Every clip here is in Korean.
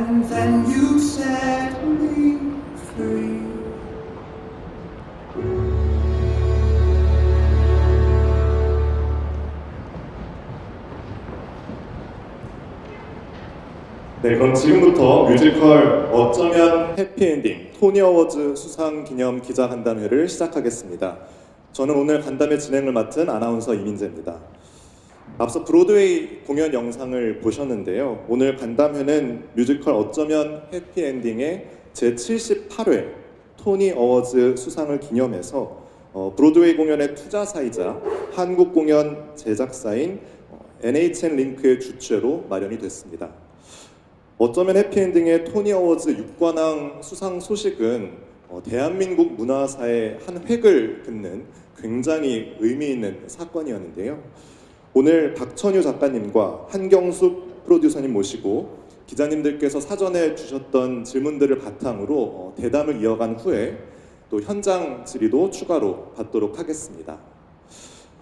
and then you set me free. 네, 그럼 지금부터 뮤지컬 어쩌면 해피엔딩 토니 어워즈 수상 기념 기자 간담회를 시작하겠습니다. 저는 오늘 간담회 진행을 맡은 아나운서 이민재입니다. 앞서 브로드웨이 공연 영상을 보셨는데요. 오늘 간담회는 뮤지컬 어쩌면 해피엔딩의 제78회 토니 어워즈 수상을 기념해서 브로드웨이 공연의 투자사이자 한국 공연 제작사인 NHN 링크의 주최로 마련이 됐습니다. 어쩌면 해피엔딩의 토니 어워즈 6관왕 수상 소식은 대한민국 문화사의 한 획을 긋는 굉장히 의미 있는 사건이었는데요. 오늘 박천유 작가님과 한경숙 프로듀서님 모시고 기자님들께서 사전에 주셨던 질문들을 바탕으로 대담을 이어간 후에 또 현장 질의도 추가로 받도록 하겠습니다.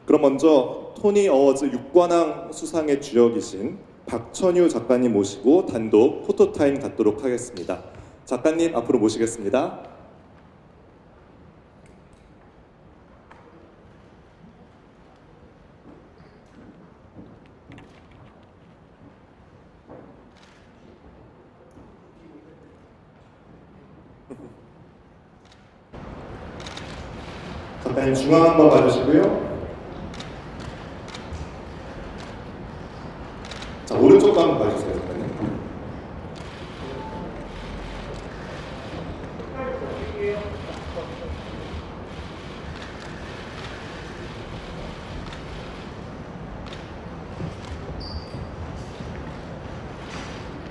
그럼 먼저 토니 어워즈 6관왕 수상의 주역이신 박천유 작가님 모시고 단독 포토타임 갖도록 하겠습니다. 작가님 앞으로 모시겠습니다. 작가님 중앙 한번 봐주시고요. 자, 오른쪽도 한번 봐주세요, 작가님.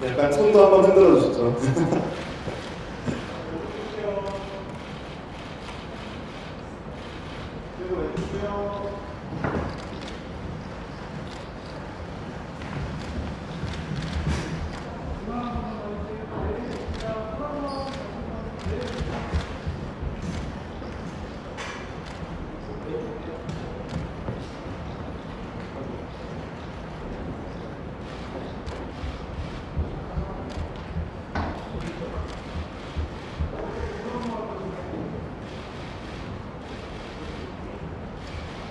약간 손도 한번 흔들어 주시죠.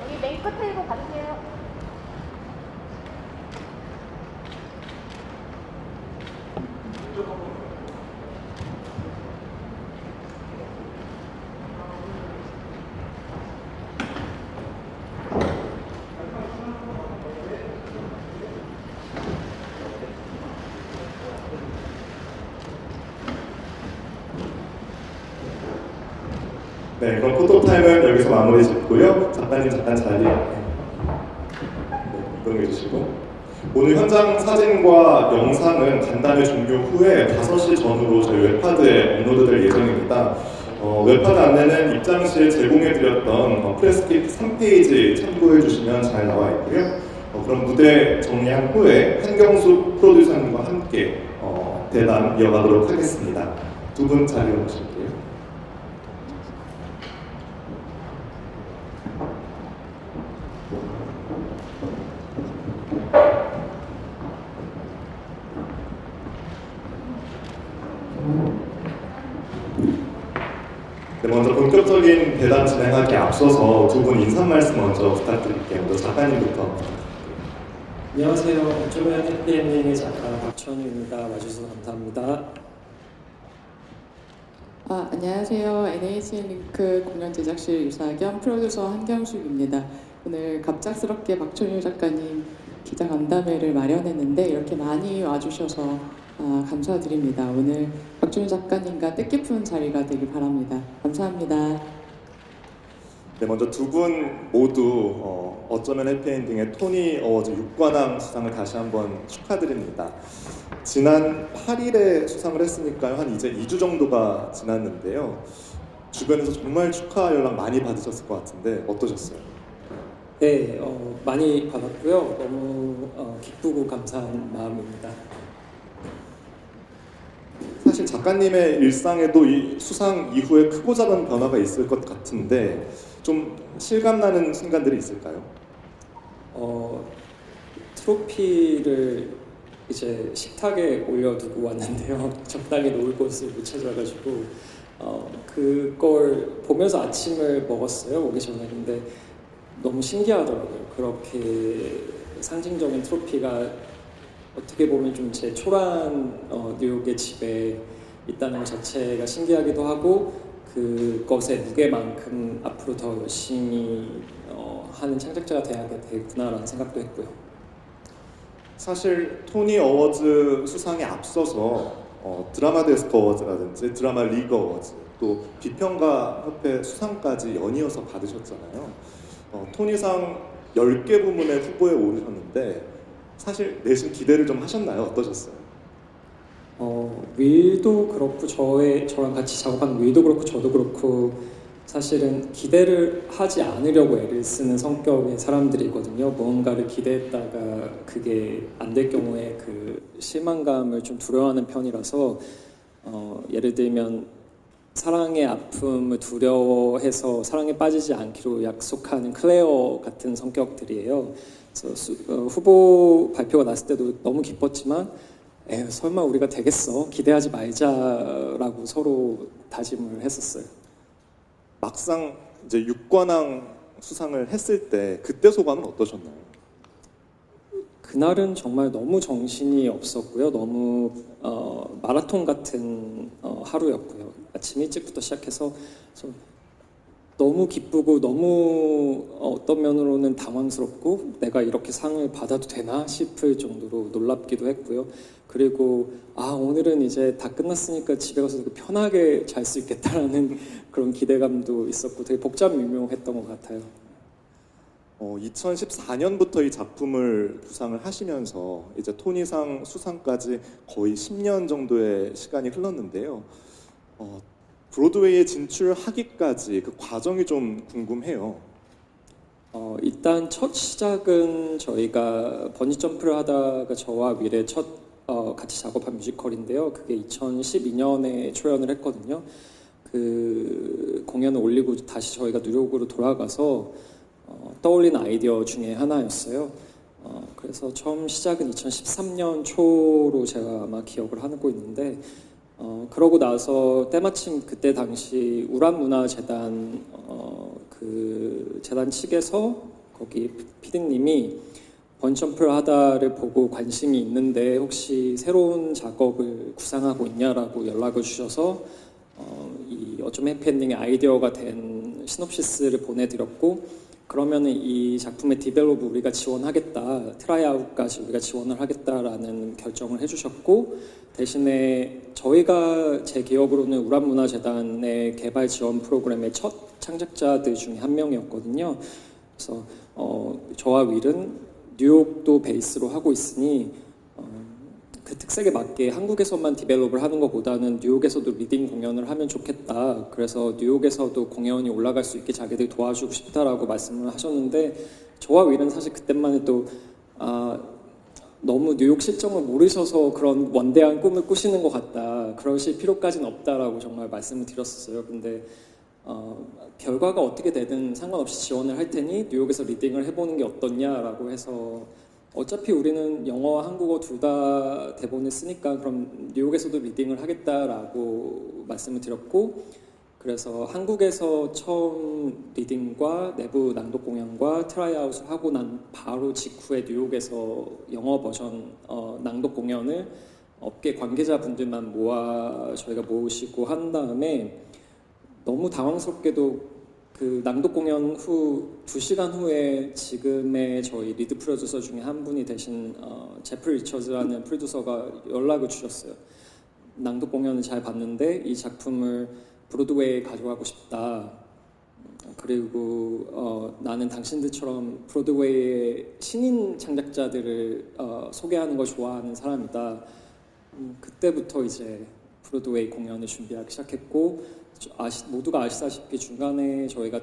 여기 맨 끝으로 가주세요. 네, 그럼 포토타임은 여기서 마무리 짓고요. 작가님 잠깐 자리에 이동해 주시고 오늘 현장 사진과 영상은 간담회 종료 후에 5시 전후로 저희 웹하드에 업로드될 예정입니다. 웹하드 안내는 입장 시에 제공해드렸던 프레스킷 3페이지 참고해 주시면 잘 나와 있고요. 그럼 무대 정리한 후에 한경숙 프로듀서님과 함께 대담 이어가도록 하겠습니다. 두 분 자리로 모실게요. 네, 먼저 본격적인 대담 진행하기에 앞서서 두 분 인사 말씀 먼저 부탁드릴게요. 먼저 작가님부터. 안녕하세요. 어쩌면 해피엔딩의 작가 박천유입니다. 와주셔서 감사합니다. 안녕하세요. NHN 링크 공연 제작실 유사 겸 프로듀서 한경숙입니다. 오늘 갑작스럽게 박천유 작가님 기자 간담회를 마련했는데 이렇게 많이 와주셔서 감사드립니다. 오늘 박준우 작가님과 뜻깊은 자리가 되길 바랍니다. 감사합니다. 네, 먼저 두 분 모두 어쩌면 해피엔딩의 토니 어워즈 6관왕 수상을 다시 한번 축하드립니다. 지난 8일에 수상을 했으니까요. 한 이제 2주 정도가 지났는데요. 주변에서 정말 축하 연락 많이 받으셨을 것 같은데 어떠셨어요? 네, 많이 받았고요. 너무 기쁘고 감사한 마음입니다. 사실 작가님의 일상에도 이 수상 이후에 크고 작은 변화가 있을 것 같은데 좀 실감나는 순간들이 있을까요? 트로피를 이제 식탁에 올려두고 왔는데요. 적당히 놓을 곳을 못 찾아가지고 그걸 보면서 아침을 먹었어요. 오기 전에. 근데 너무 신기하더라고요. 그렇게 상징적인 트로피가 어떻게 보면 좀 제 초라한 뉴욕의 집에 있다는 것 자체가 신기하기도 하고 그것의 무게만큼 앞으로 더 열심히 하는 창작자가 돼야 되겠구나라는 생각도 했고요. 사실 토니 어워즈 수상에 앞서서 드라마 데스크 어워즈라든지 드라마 리그 어워즈 또 비평가 협회 수상까지 연이어서 받으셨잖아요. 토니상 10개 부문의 후보에 오르셨는데 사실 내심 기대를 좀 하셨나요? 어떠셨어요? 윌도 그렇고 저랑 같이 작업하는 윌도 그렇고 저도 그렇고 사실은 기대를 하지 않으려고 애를 쓰는 성격의 사람들이거든요. 무언가를 기대했다가 그게 안 될 경우에 그 실망감을 좀 두려워하는 편이라서 예를 들면 사랑의 아픔을 두려워해서 사랑에 빠지지 않기로 약속하는 클레어 같은 성격들이에요. 그래서 후보 발표가 났을 때도 너무 기뻤지만 설마 우리가 되겠어? 기대하지 말자라고 서로 다짐을 했었어요. 막상 이제 육관왕 수상을 했을 때 그때 소감은 어떠셨나요? 그날은 정말 너무 정신이 없었고요. 너무 마라톤 같은 하루였고요. 아침 일찍부터 시작해서 너무 기쁘고 너무 어떤 면으로는 당황스럽고 내가 이렇게 상을 받아도 되나 싶을 정도로 놀랍기도 했고요. 그리고 오늘은 이제 다 끝났으니까 집에 가서 되게 편하게 잘 수 있겠다라는 그런 기대감도 있었고 되게 복잡미묘했던 것 같아요. 2014년부터 이 작품을 구상을 하시면서 이제 토니상 수상까지 거의 10년 정도의 시간이 흘렀는데요. 브로드웨이에 진출하기까지 그 과정이 좀 궁금해요. 일단 첫 시작은 저희가 번지점프를 하다가 저와 윌의 첫 같이 작업한 뮤지컬인데요. 그게 2012년에 초연을 했거든요. 그 공연을 올리고 다시 저희가 뉴욕으로 돌아가서 떠올린 아이디어 중에 하나였어요. 그래서 처음 시작은 2013년 초로 제가 아마 기억을 하고 있는데 그러고 나서 때마침 그때 당시 우란문화재단 그 재단 측에서 거기 PD님이 번지점프를 하다를 보고 관심이 있는데 혹시 새로운 작업을 구상하고 있냐라고 연락을 주셔서 이 어쩜 해피엔딩의 아이디어가 된 시놉시스를 보내드렸고 그러면은 이 작품의 디벨롭을 우리가 지원하겠다, 트라이아웃까지 우리가 지원을 하겠다라는 결정을 해주셨고 대신에 저희가 제 기억으로는 우란문화재단의 개발 지원 프로그램의 첫 창작자들 중에 한 명이었거든요. 그래서 저와 윌은 뉴욕도 베이스로 하고 있으니 그 특색에 맞게 한국에서만 디벨롭을 하는 것보다는 뉴욕에서도 리딩 공연을 하면 좋겠다. 그래서 뉴욕에서도 공연이 올라갈 수 있게 자기들 도와주고 싶다라고 말씀을 하셨는데 저와 윌은 사실 그때만 해도 너무 뉴욕 실정을 모르셔서 그런 원대한 꿈을 꾸시는 것 같다. 그러실 필요까지는 없다라고 정말 말씀을 드렸었어요. 근데 결과가 어떻게 되든 상관없이 지원을 할 테니 뉴욕에서 리딩을 해보는 게 어떻냐라고 해서 어차피 우리는 영어와 한국어 둘 다 대본을 쓰니까 그럼 뉴욕에서도 리딩을 하겠다라고 말씀을 드렸고 그래서 한국에서 처음 리딩과 내부 낭독 공연과 트라이아웃을 하고 난 바로 직후에 뉴욕에서 영어 버전 낭독 공연을 업계 관계자분들만 저희가 모으시고 한 다음에 너무 당황스럽게도 그 낭독 공연 후 2시간 후에 지금의 저희 리드 프로듀서 중에 한 분이 되신 제프리 리처즈라는 프로듀서가 연락을 주셨어요. 낭독 공연을 잘 봤는데 이 작품을 브로드웨이에 가져가고 싶다. 그리고 나는 당신들처럼 브로드웨이의 신인 창작자들을 소개하는 걸 좋아하는 사람이다. 그때부터 이제 브로드웨이 공연을 준비하기 시작했고 모두가 아시다시피 중간에 저희가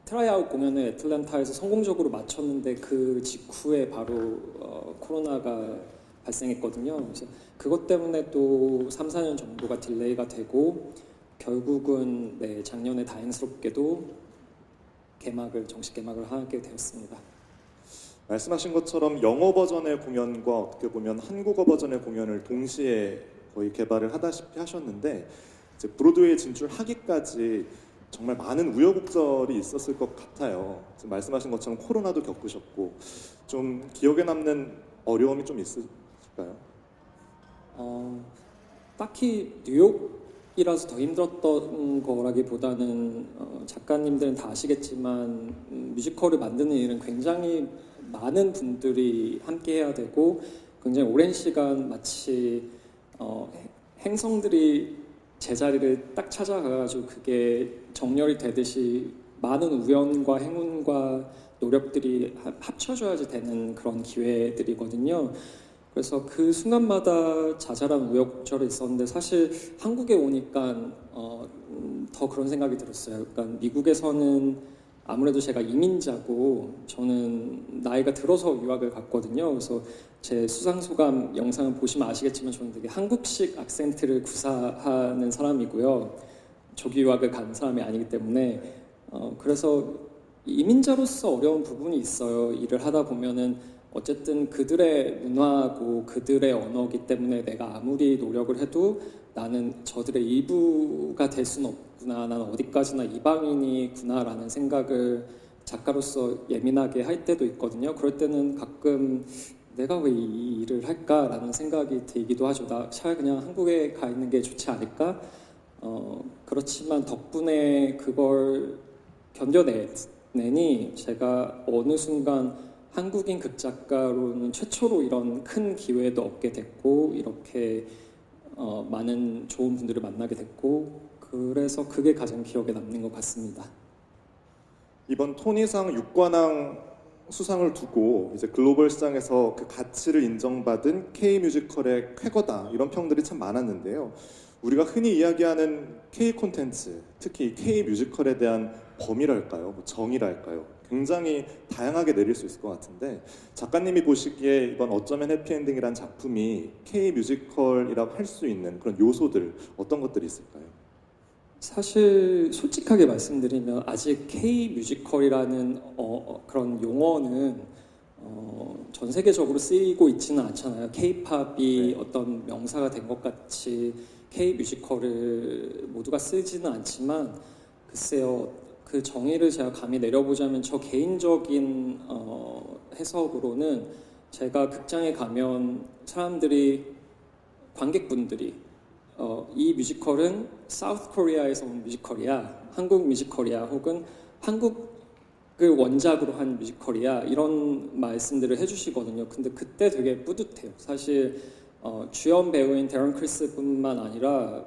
트라이아웃 공연을 애틀랜타에서 성공적으로 마쳤는데 그 직후에 바로 코로나가 발생했거든요. 그래서 그것 때문에 또 3, 4년 정도가 딜레이가 되고 결국은 작년에 다행스럽게도 정식 개막을 하게 되었습니다. 말씀하신 것처럼 영어 버전의 공연과 어떻게 보면 한국어 버전의 공연을 동시에 거의 개발을 하다시피 하셨는데 이제 브로드웨이 진출하기까지 정말 많은 우여곡절이 있었을 것 같아요. 지금 말씀하신 것처럼 코로나도 겪으셨고 좀 기억에 남는 어려움이 좀 있을까요? 딱히 뉴욕이라서 더 힘들었던 거라기보다는 작가님들은 다 아시겠지만 뮤지컬을 만드는 일은 굉장히 많은 분들이 함께 해야 되고 굉장히 오랜 시간 마치 행성들이 제자리를 딱 찾아가가지고 그게 정렬이 되듯이 많은 우연과 행운과 노력들이 합쳐져야지 되는 그런 기회들이거든요. 그래서 그 순간마다 자잘한 우여곡절이 있었는데 사실 한국에 오니까 더 그런 생각이 들었어요. 그러니까 미국에서는 아무래도 제가 이민자고 저는 나이가 들어서 유학을 갔거든요. 그래서 제 수상소감 영상을 보시면 아시겠지만 저는 되게 한국식 악센트를 구사하는 사람이고요. 조기 유학을 간 사람이 아니기 때문에 그래서 이민자로서 어려운 부분이 있어요. 일을 하다 보면은 어쨌든 그들의 문화고 그들의 언어이기 때문에 내가 아무리 노력을 해도 나는 저들의 일부가 될 수는 없구나. 나는 어디까지나 이방인이구나라는 생각을 작가로서 예민하게 할 때도 있거든요. 그럴 때는 가끔 내가 왜 이 일을 할까라는 생각이 들기도 하죠. 나 차라리 그냥 한국에 가 있는 게 좋지 않을까? 그렇지만 덕분에 그걸 견뎌내니 제가 어느 순간 한국인 극작가로는 최초로 이런 큰 기회도 얻게 됐고 이렇게 많은 좋은 분들을 만나게 됐고 그래서 그게 가장 기억에 남는 것 같습니다. 이번 토니상 6관왕 수상을 두고 이제 글로벌 시장에서 그 가치를 인정받은 K 뮤지컬의 쾌거다 이런 평들이 참 많았는데요. 우리가 흔히 이야기하는 K 콘텐츠, 특히 K 뮤지컬에 대한 범위랄까요, 뭐 정의랄까요, 굉장히 다양하게 내릴 수 있을 것 같은데 작가님이 보시기에 이번 어쩌면 해피엔딩이란 작품이 K 뮤지컬이라고 할 수 있는 그런 요소들 어떤 것들이 있을까요? 사실 솔직하게 말씀드리면 아직 K 뮤지컬이라는 그런 용어는 전 세계적으로 쓰이고 있지는 않잖아요. K-팝이 어떤 명사가 된 것 같이 K 뮤지컬을 모두가 쓰지는 않지만 글쎄요. 그 정의를 제가 감히 내려보자면 저 개인적인 해석으로는 제가 극장에 가면 사람들이 관객분들이 이 뮤지컬은 사우스 코리아에서 온 뮤지컬이야, 한국 뮤지컬이야, 혹은 한국을 원작으로 한 뮤지컬이야 이런 말씀들을 해주시거든요. 근데 그때 되게 뿌듯해요. 사실 주연 배우인 데런 크리스뿐만 아니라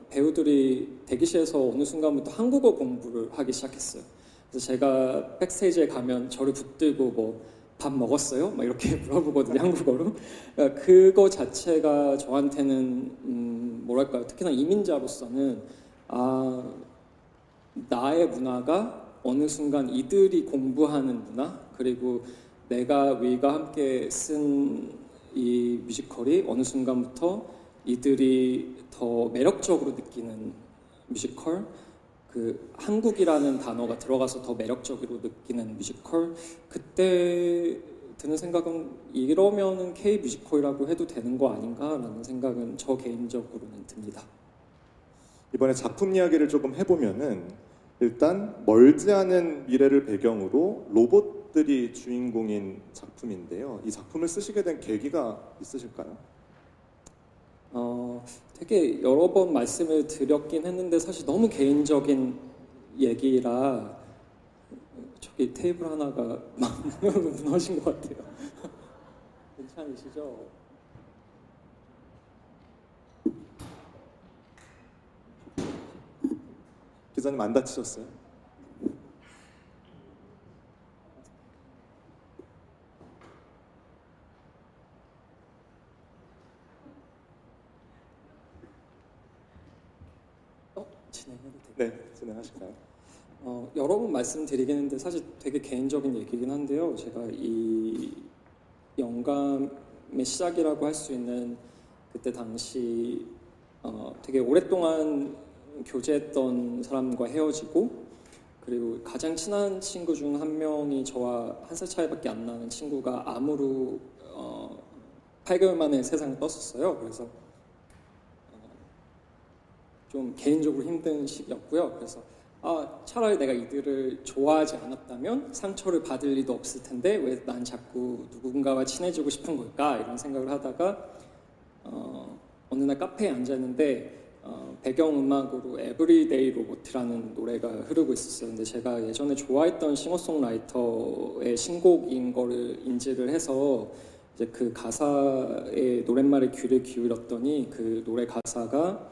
배우들이 대기실에서 어느 순간부터 한국어 공부를 하기 시작했어요. 그래서 제가 백스테이지에 가면 저를 붙들고 뭐 밥 먹었어요? 막 이렇게 물어보거든요, 한국어로. 그러니까 그거 자체가 저한테는 뭐랄까요, 특히나 이민자로서는 나의 문화가 어느 순간 이들이 공부하는 문화, 그리고 우리가 함께 쓴 이 뮤지컬이 어느 순간부터 이들이 더 매력적으로 느끼는 뮤지컬, 그 한국이라는 단어가 들어가서 더 매력적으로 느끼는 뮤지컬, 그때 드는 생각은 이러면은 K 뮤지컬이라고 해도 되는 거 아닌가라는 생각은 저 개인적으로는 듭니다. 이번에 작품 이야기를 조금 해보면은 일단 멀지 않은 미래를 배경으로 로봇들이 주인공인 작품인데요. 이 작품을 쓰시게 된 계기가 있으실까요? 되게 여러 번 말씀을 드렸긴 했는데 사실 너무 개인적인 얘기라 저기 테이블 하나가 무너진 것 같아요. 괜찮으시죠? 기자님 안 다치셨어요? 진행해도 돼요? 네, 진행하실까요? 여러 번 말씀드리긴 했는데 사실 되게 개인적인 얘기긴 한데요. 제가 이 영감의 시작이라고 할 수 있는 그때 당시 되게 오랫동안 교제했던 사람과 헤어지고 그리고 가장 친한 친구 중 한 명이 저와 한 살 차이밖에 안 나는 친구가 암으로 8개월 만에 세상을 떴었어요. 그래서 좀 개인적으로 힘든 시기였고요. 그래서 차라리 내가 이들을 좋아하지 않았다면 상처를 받을 리도 없을 텐데 왜 난 자꾸 누군가와 친해지고 싶은 걸까 이런 생각을 하다가 어느 날 카페에 앉았는데 배경음악으로 에브리데이 로봇이라는 노래가 흐르고 있었어요. 근데 제가 예전에 좋아했던 싱어송라이터의 신곡인 거를 인지를 해서 이제 그 가사의 노랫말에 귀를 기울였더니 그 노래 가사가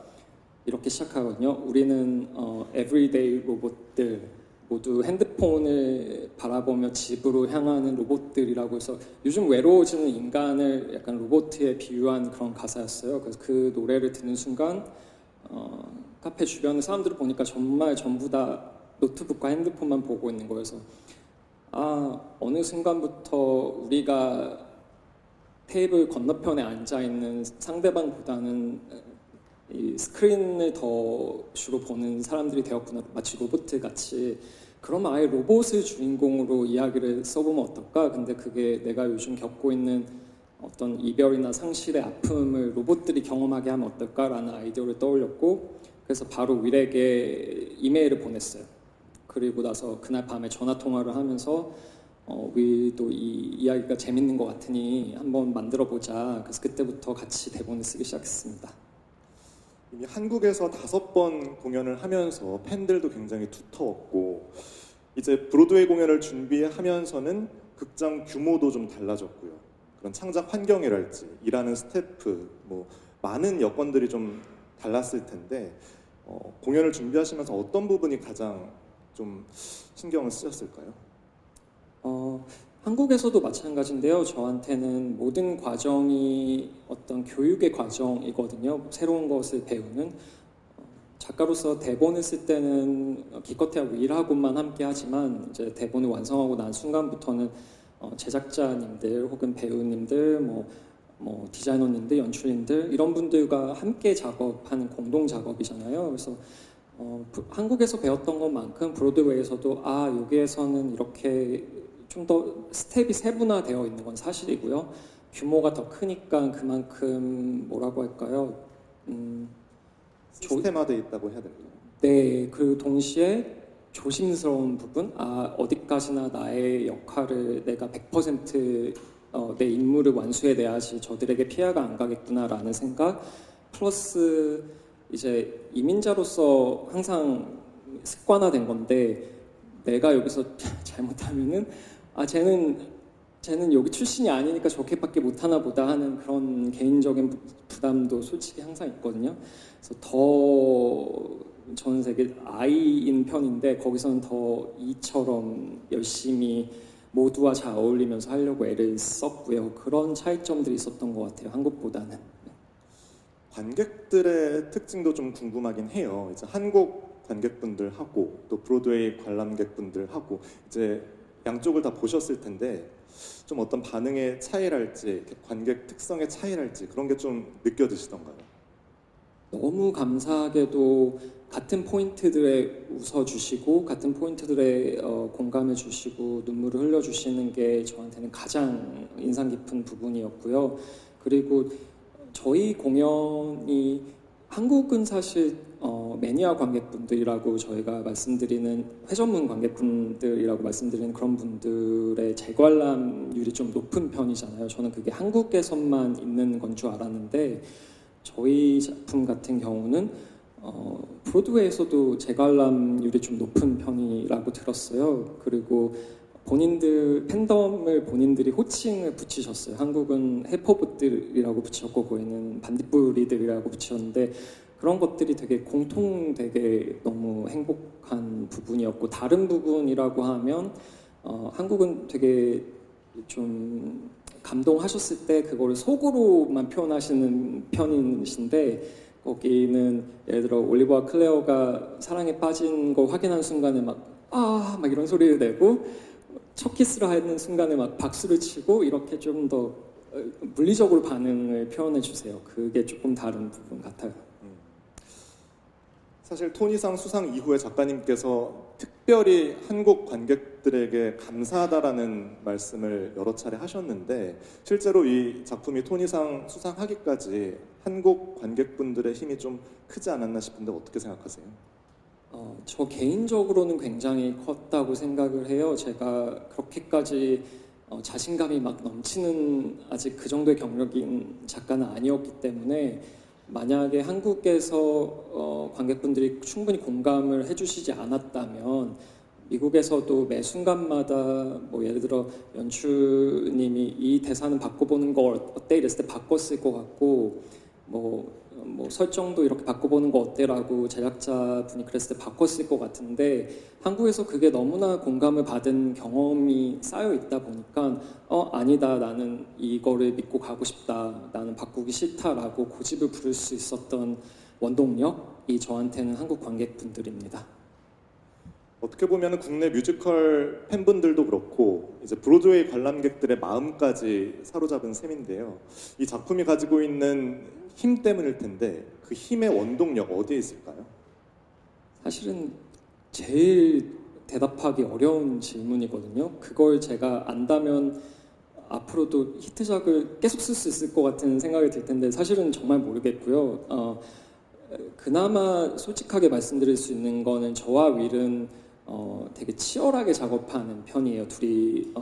이렇게 시작하거든요. 우리는 에브리데이 로봇들, 모두 핸드폰을 바라보며 집으로 향하는 로봇들이라고 해서 요즘 외로워지는 인간을 약간 로봇에 비유한 그런 가사였어요. 그래서 그 노래를 듣는 순간 카페 주변의 사람들을 보니까 정말 전부 다 노트북과 핸드폰만 보고 있는 거여서 어느 순간부터 우리가 테이블 건너편에 앉아 있는 상대방보다는 이 스크린을 더 주로 보는 사람들이 되었구나. 마치 로봇 같이. 그러면 아예 로봇을 주인공으로 이야기를 써보면 어떨까? 근데 그게 내가 요즘 겪고 있는 어떤 이별이나 상실의 아픔을 로봇들이 경험하게 하면 어떨까라는 아이디어를 떠올렸고, 그래서 바로 윌에게 이메일을 보냈어요. 그리고 나서 그날 밤에 전화 통화를 하면서 윌도 이 이야기가 재밌는 것 같으니 한번 만들어 보자. 그래서 그때부터 같이 대본을 쓰기 시작했습니다. 이미 한국에서 5번 공연을 하면서 팬들도 굉장히 두터웠고 이제 브로드웨이 공연을 준비하면서는 극장 규모도 좀 달라졌고요. 그런 창작 환경이랄지 일하는 스태프 뭐 많은 여건들이 좀 달랐을 텐데 공연을 준비하시면서 어떤 부분이 가장 좀 신경을 쓰셨을까요? 한국에서도 마찬가지인데요. 저한테는 모든 과정이 어떤 교육의 과정이거든요. 새로운 것을 배우는. 작가로서 대본을 쓸 때는 기껏해야 일하고만 함께 하지만 이제 대본을 완성하고 난 순간부터는 제작자님들 혹은 배우님들 뭐 디자이너님들, 연출님들 이런 분들과 함께 작업하는 공동 작업이잖아요. 그래서 한국에서 배웠던 것만큼 브로드웨이에서도 여기에서는 이렇게 좀 더 스텝이 세분화되어 있는 건 사실이고요. 규모가 더 크니까 그만큼 뭐라고 할까요? 시스템화되어 있다고 해야 될까요? 네, 그 동시에 조심스러운 부분, 어디까지나 나의 역할을 내가 100% 내 임무를 완수해내야지 저들에게 피해가 안 가겠구나라는 생각, 플러스 이제 이민자로서 항상 습관화된 건데 내가 여기서 잘못하면은 쟤는 여기 출신이 아니니까 저렇게밖에 못하나 보다 하는 그런 개인적인 부담도 솔직히 항상 있거든요. 그래서 더 저는 되게 아이인 편인데 거기서는 더 이처럼 열심히 모두와 잘 어울리면서 하려고 애를 썼고요. 그런 차이점들이 있었던 것 같아요. 한국보다는. 관객들의 특징도 좀 궁금하긴 해요. 이제 한국 관객분들하고 또 브로드웨이 관람객분들하고 이제 양쪽을 다 보셨을 텐데 좀 어떤 반응의 차이랄지 관객 특성의 차이랄지 그런 게 좀 느껴지시던가요? 너무 감사하게도 같은 포인트들에 웃어주시고 같은 포인트들에 공감해 주시고 눈물을 흘려주시는 게 저한테는 가장 인상 깊은 부분이었고요. 그리고 저희 공연이 한국은 사실 매니아 관객분들이라고 저희가 말씀드리는 회전문 관객분들이라고 말씀드리는 그런 분들의 재관람률이 좀 높은 편이잖아요. 저는 그게 한국에서만 있는 건 줄 알았는데 저희 작품 같은 경우는 브로드웨이에서도 재관람률이 좀 높은 편이라고 들었어요. 그리고 팬덤을 본인들이 호칭을 붙이셨어요. 한국은 해퍼봇들이라고 붙였고 거기는 반딧불이들이라고 붙였는데 그런 것들이 되게 되게 너무 행복한 부분이었고 다른 부분이라고 하면 한국은 되게 좀 감동하셨을 때 그거를 속으로만 표현하시는 편이신데 거기는 예를 들어 올리버와 클레어가 사랑에 빠진 걸 확인한 순간에 막 이런 소리를 내고 첫 키스를 하는 순간에 막 박수를 치고 이렇게 좀 더 물리적으로 반응을 표현해 주세요. 그게 조금 다른 부분 같아요. 사실 토니상 수상 이후에 작가님께서 특별히 한국 관객들에게 감사하다라는 말씀을 여러 차례 하셨는데 실제로 이 작품이 토니상 수상하기까지 한국 관객분들의 힘이 좀 크지 않았나 싶은데 어떻게 생각하세요? 저 개인적으로는 굉장히 컸다고 생각을 해요. 제가 그렇게까지 자신감이 막 넘치는 아직 그 정도의 경력인 작가는 아니었기 때문에 만약에 한국에서 관객분들이 충분히 공감을 해주시지 않았다면 미국에서도 매 순간마다 뭐 예를 들어 연출님이 이 대사는 바꿔보는 거 어때 이랬을 때 바꿨을 것 같고 뭐 설정도 이렇게 바꿔보는 거 어때라고 제작자분이 그랬을 때 바꿨을 것 같은데 한국에서 그게 너무나 공감을 받은 경험이 쌓여 있다 보니까 아니다 나는 이거를 믿고 가고 싶다 나는 바꾸기 싫다라고 고집을 부릴 수 있었던 원동력이 저한테는 한국 관객분들입니다. 어떻게 보면 국내 뮤지컬 팬분들도 그렇고 이제 브로드웨이 관람객들의 마음까지 사로잡은 셈인데요. 이 작품이 가지고 있는 힘 때문일 텐데 그 힘의 원동력 어디에 있을까요? 사실은 제일 대답하기 어려운 질문이거든요. 그걸 제가 안다면 앞으로도 히트작을 계속 쓸 수 있을 것 같은 생각이 들 텐데 사실은 정말 모르겠고요. 그나마 솔직하게 말씀드릴 수 있는 거는 저와 윌은 되게 치열하게 작업하는 편이에요. 둘이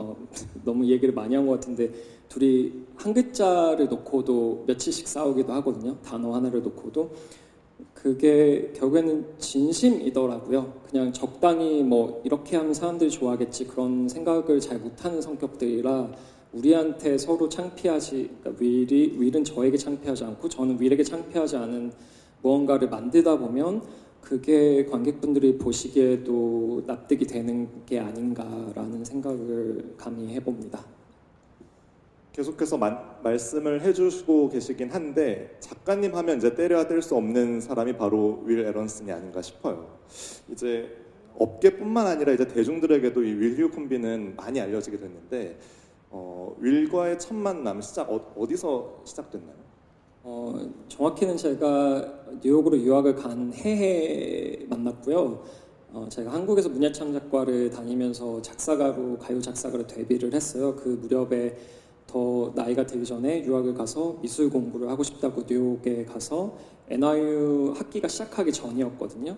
너무 얘기를 많이 한 것 같은데 둘이 한 글자를 놓고도 며칠씩 싸우기도 하거든요. 단어 하나를 놓고도 그게 결국에는 진심이더라고요. 그냥 적당히 뭐 이렇게 하면 사람들이 좋아하겠지 그런 생각을 잘 못하는 성격들이라 우리한테 서로 창피하지 그러니까 윌은 저에게 창피하지 않고 저는 윌에게 창피하지 않은 무언가를 만들다 보면 그게 관객분들이 보시기에도 납득이 되는 게 아닌가라는 생각을 감히 해봅니다. 계속해서 말씀을 해주시고 계시긴 한데 작가님 하면 이제 때려야 뗄 수 없는 사람이 바로 윌 에런슨이 아닌가 싶어요. 이제 업계뿐만 아니라 이제 대중들에게도 이 윌 휴 콤비는 많이 알려지게 됐는데 윌과의 첫 만남 어디서 시작됐나요? 정확히는 제가 뉴욕으로 유학을 간 해에 만났고요. 제가 한국에서 문예창작과를 다니면서 작사가로 가요 작사가로 데뷔를 했어요. 그 무렵에 더 나이가 들기 전에 유학을 가서 미술 공부를 하고 싶다고 뉴욕에 가서 NYU 학기가 시작하기 전이었거든요.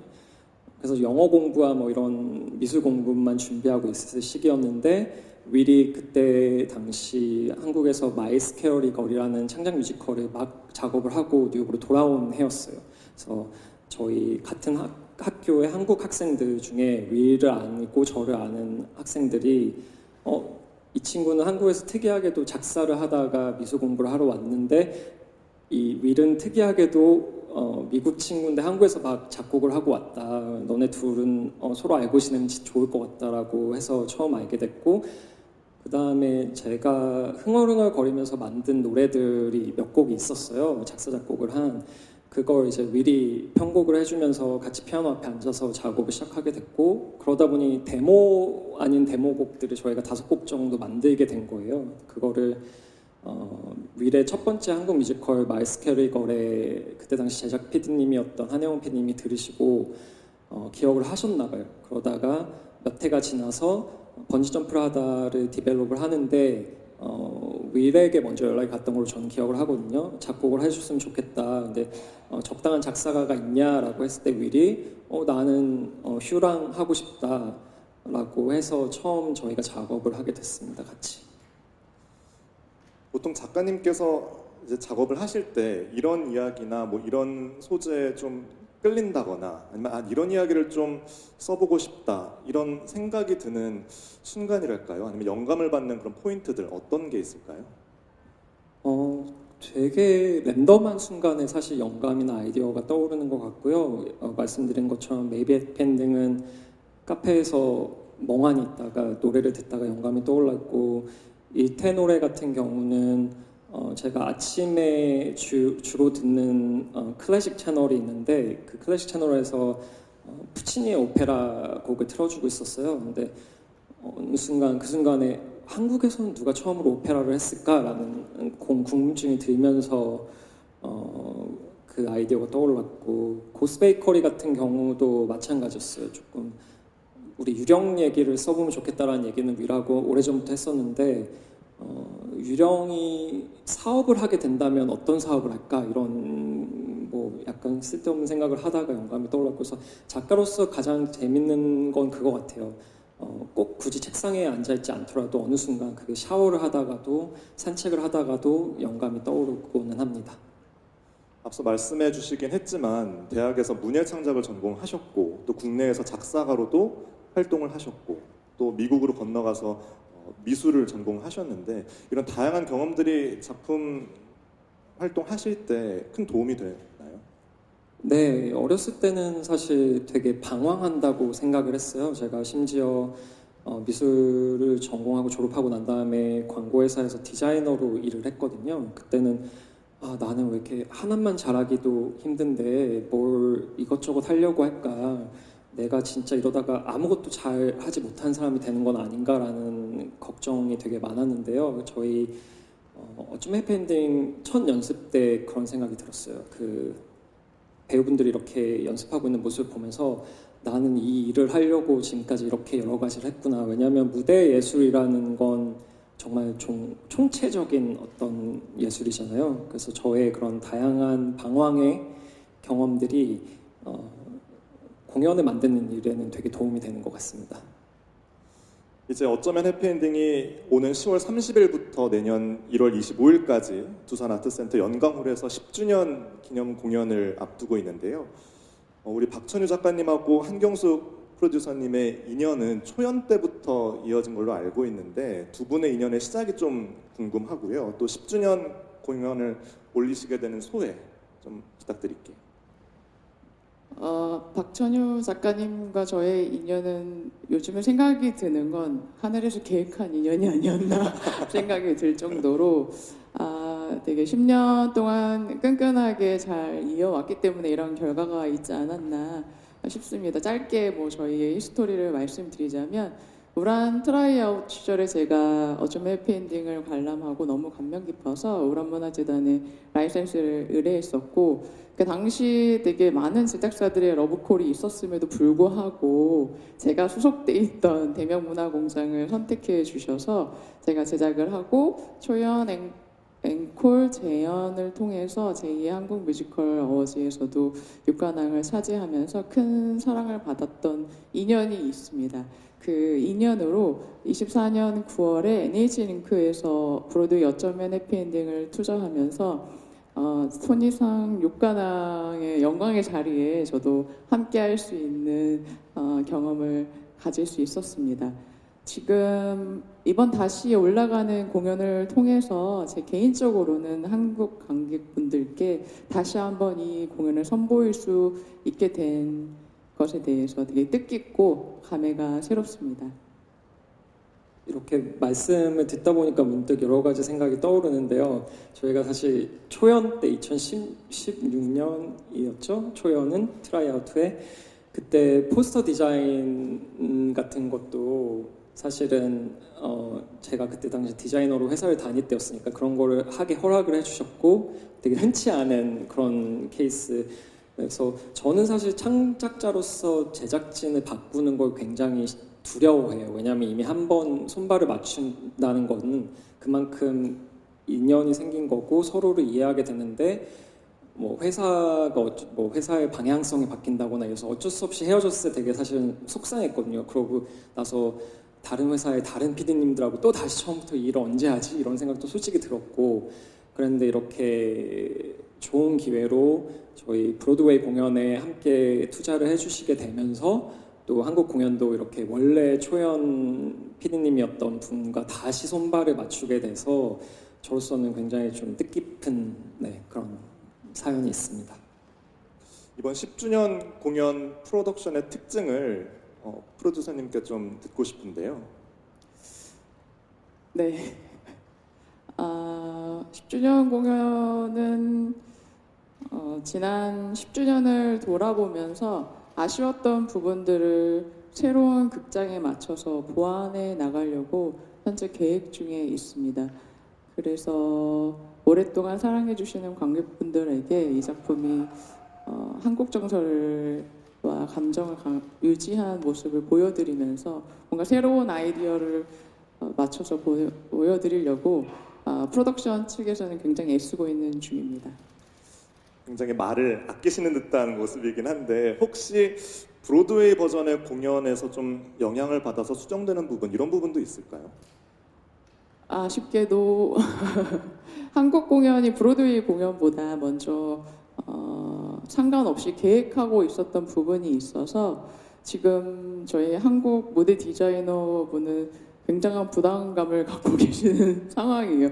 그래서 영어 공부와 뭐 이런 미술 공부만 준비하고 있을 시기였는데 윌이 그때 당시 한국에서 마일스 캐럴이 거리라는 창작 뮤지컬을 막 작업을 하고 뉴욕으로 돌아온 해였어요. 그래서 저희 같은 학교의 한국 학생들 중에 윌을 알고 저를 아는 학생들이 이 친구는 한국에서 특이하게도 작사를 하다가 미술 공부를 하러 왔는데 이 윌은 특이하게도 미국 친구인데 한국에서 막 작곡을 하고 왔다. 너네 둘은 서로 알고 지내면 좋을 것 같다라고 해서 처음 알게 됐고 그 다음에 제가 흥얼흥얼 거리면서 만든 노래들이 몇 곡이 있었어요. 작사 작곡을 한 그걸 이제 윌이 편곡을 해주면서 같이 피아노 앞에 앉아서 작업을 시작하게 됐고 그러다 보니 데모 아닌 데모곡들을 저희가 5곡 정도 만들게 된 거예요. 그거를 윌의 첫 번째 한국 뮤지컬 마일스 캐리걸의 그때 당시 제작 PD님이었던 한혜원 PD님이 들으시고 기억을 하셨나 봐요. 그러다가 몇 해가 지나서 번지점프를 하다를 디벨롭을 하는데 윌에게 먼저 연락이 갔던 걸로 저는 기억을 하거든요. 작곡을 해줬으면 좋겠다. 근데 적당한 작사가가 있냐라고 했을 때 윌이 나는 휴랑 하고 싶다라고 해서 처음 저희가 작업을 하게 됐습니다. 같이. 보통 작가님께서 이제 작업을 하실 때 이런 이야기나 뭐 이런 소재에 좀 끌린다거나 아니면 이런 이야기를 좀 써보고 싶다 이런 생각이 드는 순간이랄까요? 아니면 영감을 받는 그런 포인트들 어떤 게 있을까요? 되게 랜덤한 순간에 사실 영감이나 아이디어가 떠오르는 것 같고요. 말씀드린 것처럼 메이비 해피엔딩은 카페에서 멍하니 있다가 노래를 듣다가 영감이 떠올랐고 이 테노레 같은 경우는 제가 아침에 주로 듣는 클래식 채널이 있는데 그 클래식 채널에서 푸치니의 오페라 곡을 틀어주고 있었어요. 근데 어느 순간 그 순간에 한국에서는 누가 처음으로 오페라를 했을까라는 궁금증이 들면서 그 아이디어가 떠올랐고 고스 베이커리 같은 경우도 마찬가지였어요. 조금 우리 유령 얘기를 써보면 좋겠다라는 얘기는 위라고 오래전부터 했었는데 유령이 사업을 하게 된다면 어떤 사업을 할까 이런 뭐 약간 쓸데없는 생각을 하다가 영감이 떠올랐고 그래서 작가로서 가장 재밌는 건 그거 같아요. 꼭 굳이 책상에 앉아있지 않더라도 어느 순간 그게 샤워를 하다가도 산책을 하다가도 영감이 떠오르고는 합니다. 앞서 말씀해 주시긴 했지만 대학에서 문예창작을 전공하셨고 또 국내에서 작사가로도 활동을 하셨고 또 미국으로 건너가서 미술을 전공하셨는데 이런 다양한 경험들이 작품 활동하실 때 큰 도움이 되나요? 네, 어렸을 때는 사실 되게 방황한다고 생각을 했어요. 제가 심지어 미술을 전공하고 졸업하고 난 다음에 광고회사에서 디자이너로 일을 했거든요. 그때는 나는 왜 이렇게 하나만 잘하기도 힘든데 뭘 이것저것 하려고 할까? 내가 진짜 이러다가 아무것도 잘 하지 못한 사람이 되는 건 아닌가라는 걱정이 되게 많았는데요. 저희 어쩜 해피엔딩 첫 연습 때 그런 생각이 들었어요. 그 배우분들이 이렇게 연습하고 있는 모습을 보면서 나는 이 일을 하려고 지금까지 이렇게 여러 가지를 했구나. 왜냐하면 무대 예술이라는 건 정말 총체적인 어떤 예술이잖아요. 그래서 저의 그런 다양한 방황의 경험들이 공연을 만드는 일에는 되게 도움이 되는 것 같습니다. 이제 어쩌면 해피엔딩이 오는 10월 30일부터 내년 1월 25일까지 두산 아트센터 연강홀에서 10주년 기념 공연을 앞두고 있는데요. 우리 박천유 작가님하고 한경숙 프로듀서님의 인연은 초연 때부터 이어진 걸로 알고 있는데 두 분의 인연의 시작이 좀 궁금하고요. 또 10주년 공연을 올리시게 되는 소회 좀 부탁드릴게요. 박천유 작가님과 저의 인연은 요즘에 생각이 드는 건 하늘에서 계획한 인연이 아니었나 생각이 들 정도로 되게 10년 동안 끈끈하게 잘 이어왔기 때문에 이런 결과가 있지 않았나 싶습니다. 짧게 뭐 저희의 히스토리를 말씀드리자면 우란 트라이아웃 시절에 제가 어쩜 해피엔딩을 관람하고 너무 감명 깊어서 우란문화재단에 라이센스를 의뢰했었고 그 당시 되게 많은 제작사들의 러브콜이 있었음에도 불구하고 제가 소속돼 있던 대명문화공장을 선택해 주셔서 제가 제작을 하고 초연 앵콜 재연을 통해서 제2의 한국 뮤지컬 어워즈에서도 6관왕을 차지하면서 큰 사랑을 받았던 인연이 있습니다. 그 인연으로 24년 9월에 NH링크에서 브로드웨이 어쩌면 해피엔딩을 투자하면서 토니상 6관왕의 영광의 자리에 저도 함께 할 수 있는 경험을 가질 수 있었습니다. 지금 이번 다시 올라가는 공연을 통해서 제 개인적으로는 한국 관객분들께 다시 한번 이 공연을 선보일 수 있게 된 것에 대해서 되게 뜻깊고 감회가 새롭습니다. 이렇게 말씀을 듣다 보니까 문득 여러 가지 생각이 떠오르는데요. 저희가 사실 초연 때 2016년이었죠. 초연은 트라이아웃2에 그때 포스터 디자인 같은 것도 사실은 제가 그때 당시 디자이너로 회사를 다닐 때였으니까 그런 거를 하게 허락을 해주셨고 되게 흔치 않은 그런 케이스. 그래서 저는 사실 창작자로서 제작진을 바꾸는 걸 굉장히 두려워해요. 왜냐하면 이미 한 번 손발을 맞춘다는 건 그만큼 인연이 생긴 거고 서로를 이해하게 되는데 뭐 회사의 방향성이 바뀐다거나 해서 어쩔 수 없이 헤어졌을 때 되게 사실은 속상했거든요. 그러고 나서 다른 회사의 다른 PD님들하고 또 다시 처음부터 이 일을 언제 하지? 이런 생각도 솔직히 들었고 그런데 이렇게 좋은 기회로 저희 브로드웨이 공연에 함께 투자를 해주시게 되면서 또 한국 공연도 이렇게 원래 초연 PD님이었던 분과 다시 손발을 맞추게 돼서 저로서는 굉장히 좀 뜻깊은 그런 사연이 있습니다. 이번 10주년 공연 프로덕션의 특징을 프로듀서님께 좀 듣고 싶은데요. 네. 10주년 공연은 지난 10주년을 돌아보면서 아쉬웠던 부분들을 새로운 극장에 맞춰서 보완해 나가려고 현재 계획 중에 있습니다. 그래서 오랫동안 사랑해 주시는 관객분들에게 이 작품이 한국 정서를 감정을 유지한 모습을 보여드리면서 뭔가 새로운 아이디어를 맞춰서 보여드리려고 프로덕션 측에서는 굉장히 애쓰고 있는 중입니다. 굉장히 말을 아끼시는 듯한 모습이긴 한데 혹시 브로드웨이 버전의 공연에서 좀 영향을 받아서 수정되는 부분 이런 부분도 있을까요? 아쉽게도 한국 공연이 브로드웨이 공연보다 먼저 상관없이 계획하고 있었던 부분이 있어서 지금 저희 한국 무대 디자이너 분은 굉장한 부담감을 갖고 계시는 상황이에요.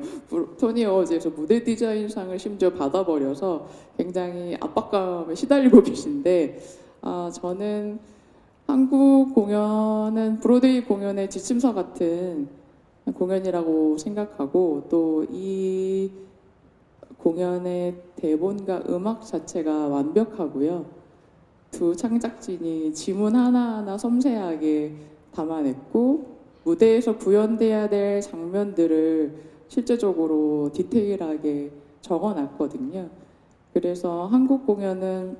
토니 어워즈에서 무대 디자인상을 심지어 받아버려서 굉장히 압박감에 시달리고 계신데 저는 한국 공연은 브로드웨이 공연의 지침서 같은 공연이라고 생각하고 또 이 공연의 대본과 음악 자체가 완벽하고요. 두 창작진이 지문 하나하나 섬세하게 담아냈고 무대에서 구현돼야 될 장면들을 실제적으로 디테일하게 적어놨거든요. 그래서 한국 공연은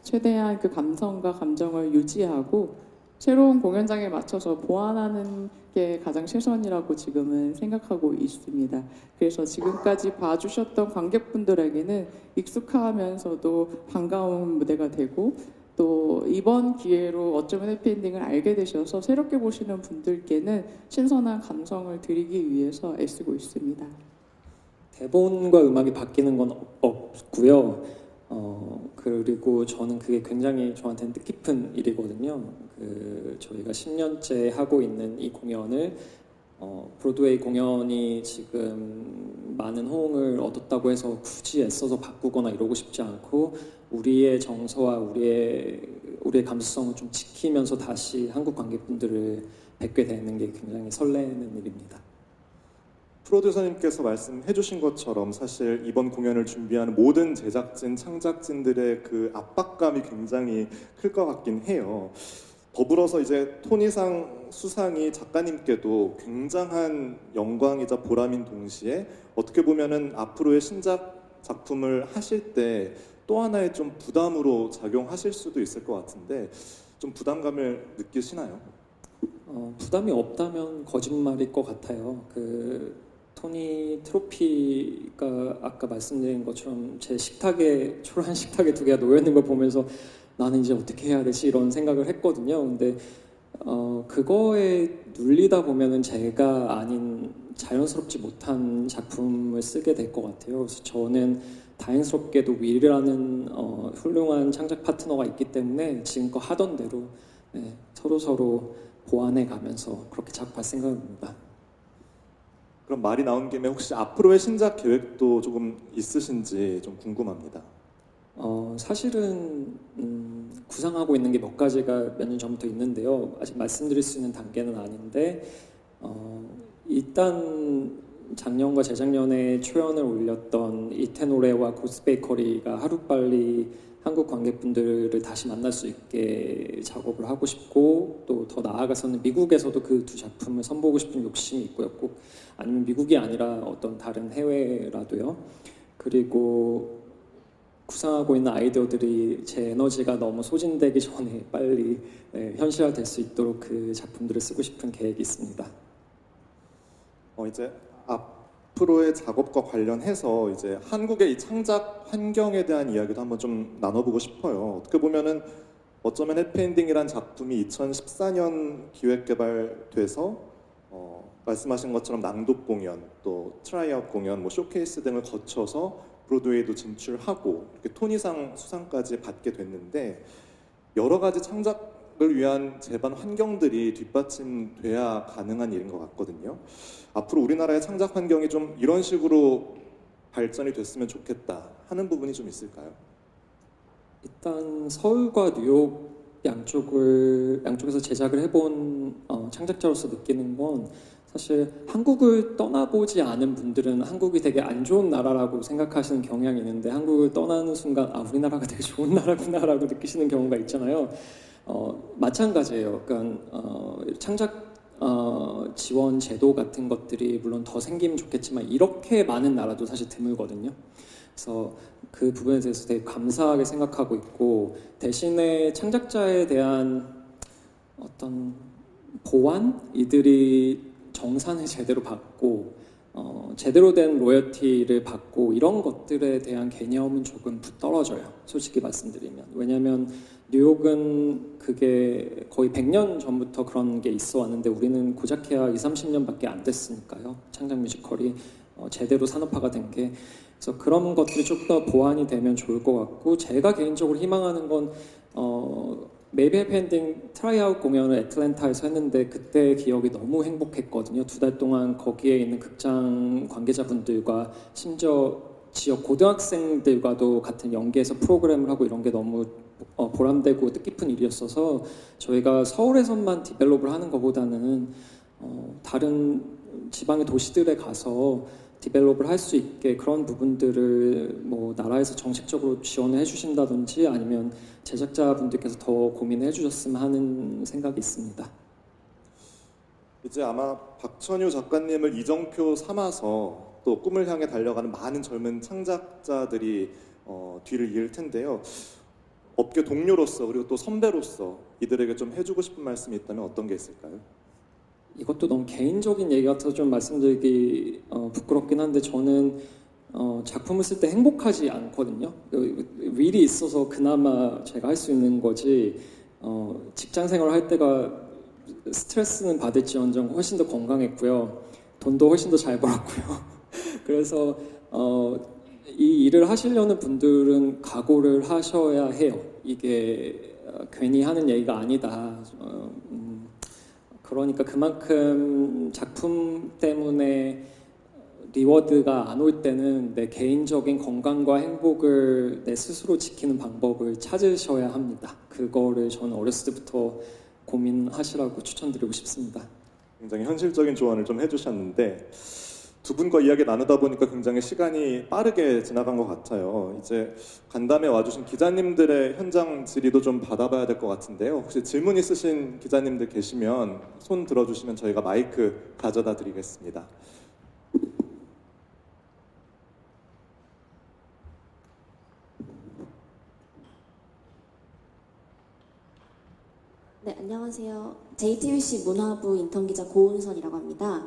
최대한 그 감성과 감정을 유지하고 새로운 공연장에 맞춰서 보완하는 게 가장 최선이라고 지금은 생각하고 있습니다. 그래서 지금까지 봐주셨던 관객분들에게는 익숙하면서도 반가운 무대가 되고 또 이번 기회로 어쩌면 해피엔딩을 알게 되셔서 새롭게 보시는 분들께는 신선한 감성을 드리기 위해서 애쓰고 있습니다. 대본과 음악이 바뀌는 건 없고요. 그리고 저는 그게 굉장히 저한테는 뜻깊은 일이거든요. 저희가 10년째 하고 있는 이 공연을 브로드웨이 공연이 지금 많은 호응을 얻었다고 해서 굳이 애써서 바꾸거나 이러고 싶지 않고 우리의 정서와 우리의 감수성을 좀 지키면서 다시 한국 관객분들을 뵙게 되는 게 굉장히 설레는 일입니다. 프로듀서님께서 말씀해 주신 것처럼 사실 이번 공연을 준비하는 모든 제작진, 창작진들의 그 압박감이 굉장히 클 것 같긴 해요. 더불어서 이제 토니상 수상이 작가님께도 굉장한 영광이자 보람인 동시에 어떻게 보면은 앞으로의 신작 작품을 하실 때 또 하나의 좀 부담으로 작용하실 수도 있을 것 같은데 좀 부담감을 느끼시나요? 부담이 없다면 거짓말일 것 같아요. 토니 트로피가 아까 말씀드린 것처럼 제 식탁에 초라한 식탁에 두 개가 놓여 있는 걸 보면서 나는 이제 어떻게 해야 되지 이런 생각을 했거든요. 근데 그거에 눌리다 보면은 제가 아닌 자연스럽지 못한 작품을 쓰게 될 것 같아요. 그래서 저는 다행스럽게도 윌이라는 훌륭한 창작 파트너가 있기 때문에 지금껏 하던 대로 서로 보완해 가면서 그렇게 작업할 생각입니다. 그럼 말이 나온 김에 혹시 앞으로의 신작 계획도 조금 있으신지 좀 궁금합니다. 사실은 구상하고 있는 게 몇 가지가 몇 년 전부터 있는데요. 아직 말씀드릴 수 있는 단계는 아닌데 일단 작년과 재작년에 초연을 올렸던 이태노레와 고스베이커리가 하루빨리 한국 관객분들을 다시 만날 수 있게 작업을 하고 싶고 또 더 나아가서는 미국에서도 그 두 작품을 선보이고 싶은 욕심이 있고요. 꼭 아니면 미국이 아니라 어떤 다른 해외라도요. 그리고 구상하고 있는 아이디어들이 제 에너지가 너무 소진되기 전에 빨리 현실화될 수 있도록 그 작품들을 쓰고 싶은 계획이 있습니다. 이제 앞으로의 작업과 관련해서 이제 한국의 이 창작 환경에 대한 이야기도 한번 좀 나눠보고 싶어요. 어떻게 보면은 어쩌면 해피엔딩이란 작품이 2014년 기획개발돼서 말씀하신 것처럼 낭독 공연, 또 트라이아웃 공연, 쇼케이스 등을 거쳐서 브로드웨이도 진출하고 이렇게 토니상 수상까지 받게 됐는데 여러 가지 창작을 위한 제반 환경들이 뒷받침돼야 가능한 일인 것 같거든요. 앞으로 우리나라의 창작 환경이 좀 이런 식으로 발전이 됐으면 좋겠다 하는 부분이 좀 있을까요? 일단 서울과 뉴욕 양쪽에서 제작을 해본 창작자로서 느끼는 건 사실 한국을 떠나보지 않은 분들은 한국이 되게 안 좋은 나라라고 생각하시는 경향이 있는데 한국을 떠나는 순간 우리나라가 되게 좋은 나라구나라고 느끼시는 경우가 있잖아요. 마찬가지예요. 그러니까 창작 지원 제도 같은 것들이 물론 더 생기면 좋겠지만 이렇게 많은 나라도 사실 드물거든요. 그래서 그 부분에 대해서 되게 감사하게 생각하고 있고, 대신에 창작자에 대한 어떤 보완? 이들이 정산을 제대로 받고 제대로 된 로열티를 받고 이런 것들에 대한 개념은 조금 떨어져요. 솔직히 말씀드리면. 왜냐하면 뉴욕은 그게 거의 100년 전부터 그런 게 있어 왔는데 우리는 고작해야 20-30년밖에 안 됐으니까요. 창작 뮤지컬이 제대로 산업화가 된 게. 그래서 그런 것들이 좀 더 보완이 되면 좋을 것 같고, 제가 개인적으로 희망하는 건 메이비 해피엔딩 트라이아웃 공연을 애틀랜타에서 했는데 그때 기억이 너무 행복했거든요. 2달 동안 거기에 있는 극장 관계자분들과 심지어 지역 고등학생들과도 같은 연계해서 프로그램을 하고 이런 게 너무 보람되고 뜻깊은 일이었어서, 저희가 서울에서만 디벨롭을 하는 것보다는 다른 지방의 도시들에 가서 디벨롭을 할 수 있게 그런 부분들을 뭐 나라에서 정책적으로 지원을 해주신다든지 아니면 제작자분들께서 더 고민을 해주셨으면 하는 생각이 있습니다. 이제 아마 박천유 작가님을 이정표 삼아서 또 꿈을 향해 달려가는 많은 젊은 창작자들이 뒤를 이을 텐데요. 업계 동료로서 그리고 또 선배로서 이들에게 좀 해주고 싶은 말씀이 있다면 어떤 게 있을까요? 이것도 너무 개인적인 얘기 같아서 좀 말씀드리기 부끄럽긴 한데, 저는 작품을 쓸 때 행복하지 않거든요. 윌이 있어서 그나마 제가 할 수 있는 거지, 직장 생활을 할 때가 스트레스는 받을지언정 훨씬 더 건강했고요. 돈도 훨씬 더 잘 벌었고요. 그래서 이 일을 하시려는 분들은 각오를 하셔야 해요. 이게 괜히 하는 얘기가 아니다. 그러니까 그만큼 작품 때문에 리워드가 안 올 때는 내 개인적인 건강과 행복을 내 스스로 지키는 방법을 찾으셔야 합니다. 그거를 저는 어렸을 때부터 고민하시라고 추천드리고 싶습니다. 굉장히 현실적인 조언을 좀 해주셨는데, 두 분과 이야기 나누다 보니까 굉장히 시간이 빠르게 지나간 것 같아요. 이제 간담회 와주신 기자님들의 현장 질의도 좀 받아봐야 될 것 같은데요. 혹시 질문 있으신 기자님들 계시면 손 들어주시면 저희가 마이크 가져다 드리겠습니다. 네, 안녕하세요. JTBC 문화부 인턴 기자 고은선이라고 합니다.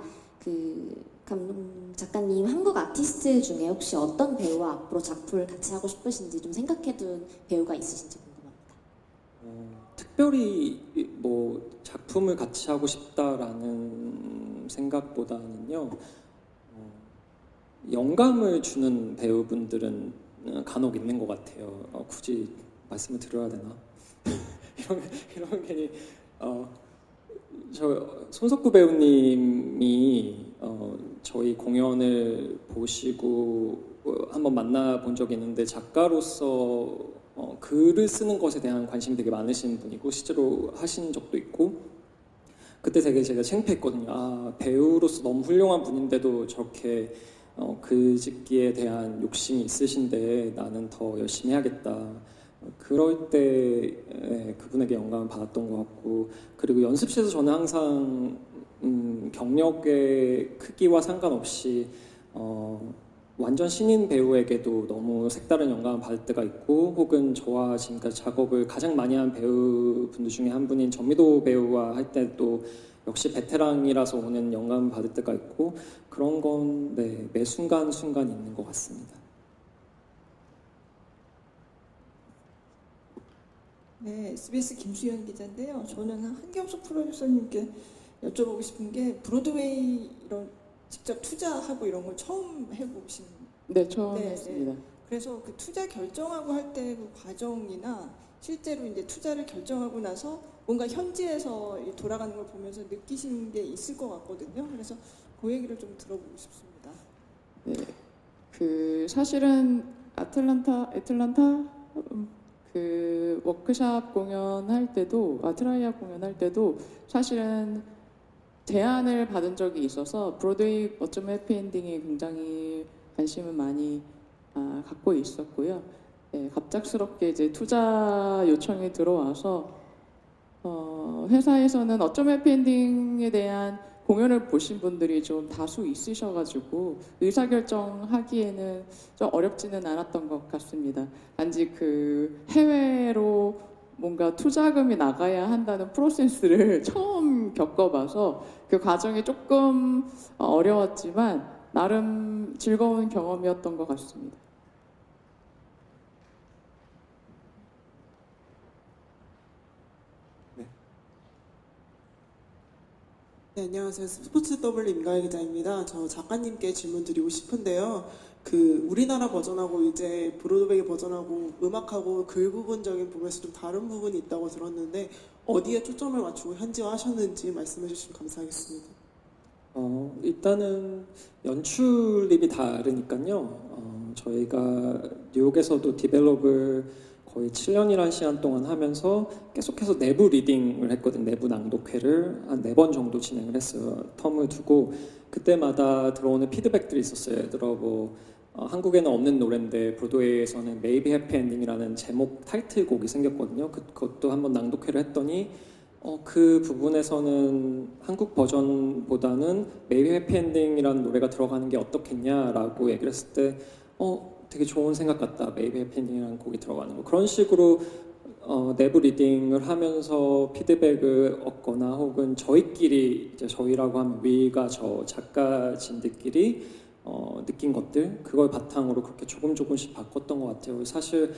작가님, 한국 아티스트 중에 혹시 어떤 배우와 앞으로 작품을 같이 하고 싶으신지 좀 생각해둔 배우가 있으신지 궁금합니다. 특별히 뭐 작품을 같이 하고 싶다라는 생각보다는요, 영감을 주는 배우분들은 간혹 있는 것 같아요. 굳이 말씀을 드려야 되나? 이런 괜히 저 손석구 배우님이 저희 공연을 보시고 한번 만나본 적이 있는데, 작가로서 글을 쓰는 것에 대한 관심이 되게 많으신 분이고 실제로 하신 적도 있고, 그때 되게 제가 창피했거든요. 아, 배우로서 너무 훌륭한 분인데도 저렇게 글 짓기에 대한 욕심이 있으신데 나는 더 열심히 해야겠다. 그럴 때 그분에게 영감을 받았던 것 같고, 그리고 연습실에서 저는 항상 경력의 크기와 상관없이 완전 신인 배우에게도 너무 색다른 영감을 받을 때가 있고, 혹은 저와 지금까지 작업을 가장 많이 한 배우분들 중에 한 분인 전미도 배우와 할 때도 역시 베테랑이라서 오는 영감을 받을 때가 있고, 그런 건 매 순간순간 있는 것 같습니다. 네, SBS 김수현 기자인데요. 저는 한경숙 프로듀서님께 여쭤보고 싶은 게, 브로드웨이 이런 직접 투자하고 이런 걸 처음 해보신? 네, 처음 네, 했습니다. 네. 그래서 그 투자 결정하고 할 때 그 과정이나 실제로 이제 투자를 결정하고 나서 뭔가 현지에서 돌아가는 걸 보면서 느끼신 게 있을 것 같거든요. 그래서 그 얘기를 좀 들어보고 싶습니다. 네, 사실은 애틀란타 그 워크샵 공연할 때도, 트라이아 공연할 때도 사실은 제안을 받은 적이 있어서 브로드웨이 어쩜 해피엔딩에 굉장히 관심을 많이 갖고 있었고요. 네, 갑작스럽게 이제 투자 요청이 들어와서 회사에서는 어쩜 해피엔딩에 대한 공연을 보신 분들이 좀 다수 있으셔가지고 의사결정하기에는 좀 어렵지는 않았던 것 같습니다. 단지 그 해외로 뭔가 투자금이 나가야 한다는 프로세스를 처음 겪어봐서 그 과정이 조금 어려웠지만 나름 즐거운 경험이었던 것 같습니다. 네, 안녕하세요. 스포츠 W 임가희 기자입니다. 저 작가님께 질문 드리고 싶은데요. 그 우리나라 버전하고 이제 브로드웨이 버전하고 음악하고 글 부분적인 부분에서 좀 다른 부분이 있다고 들었는데 어디에 초점을 맞추고 현지화하셨는지 말씀해 주시면 감사하겠습니다. 일단은 연출입이 다르니까요. 저희가 뉴욕에서도 디벨롭을 거의 7년이라는 시간 동안 하면서 계속해서 내부 리딩을 했거든요. 내부 낭독회를 한 4번 정도 진행을 했어요. 텀을 두고 그때마다 들어오는 피드백들이 있었어요. 예를 들어 한국에는 없는 노래인데 브로드웨이에서는 Maybe Happy Ending이라는 제목 타이틀곡이 생겼거든요. 그것도 한번 낭독회를 했더니 그 부분에서는 한국 버전보다는 Maybe Happy Ending이라는 노래가 들어가는 게 어떻겠냐라고 얘기를 했을 때 되게 좋은 생각 같다. Maybe Happy Ending이라는 곡이 들어가는 거. 그런 식으로 내부 리딩을 하면서 피드백을 얻거나 혹은 저희끼리 이제 저희라고 하면 위가 저 작가진들끼리 느낀 것들 그걸 바탕으로 그렇게 조금씩 바꿨던 것 같아요. 사실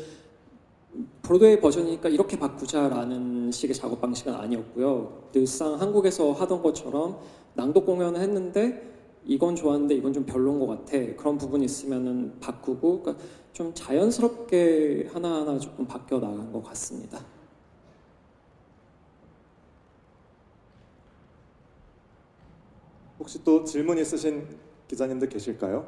브로드웨이 버전이니까 이렇게 바꾸자라는 식의 작업 방식은 아니었고요. 늘상 한국에서 하던 것처럼 낭독 공연을 했는데 이건 좋았는데 이건 좀 별로인 것 같아. 그런 부분이 있으면은 바꾸고 그러니까 좀 자연스럽게 하나하나 조금 바뀌어 나간 것 같습니다. 혹시 또 질문 있으신 기자님들 계실까요?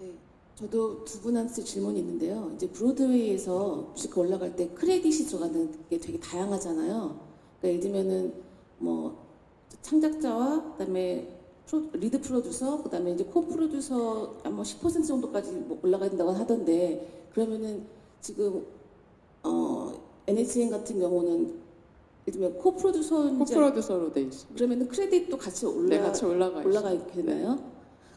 네, 저도 두 분한테 질문이 있는데요. 이제 브로드웨이에서 뮤지컬 올라갈 때 크레딧이 들어가는 게 되게 다양하잖아요. 그러니까 예를 들면은 뭐 창작자와 그다음에 리드 프로듀서, 그다음에 이제 코 프로듀서가 뭐 10% 정도까지 뭐 올라가야 된다고 하던데 그러면은 지금 NHN 같은 경우는 예를 들면 코 코프로듀서로 돼 있습니다. 그러면은 크레딧도 같이 네, 같이 올라가 있게 되나요?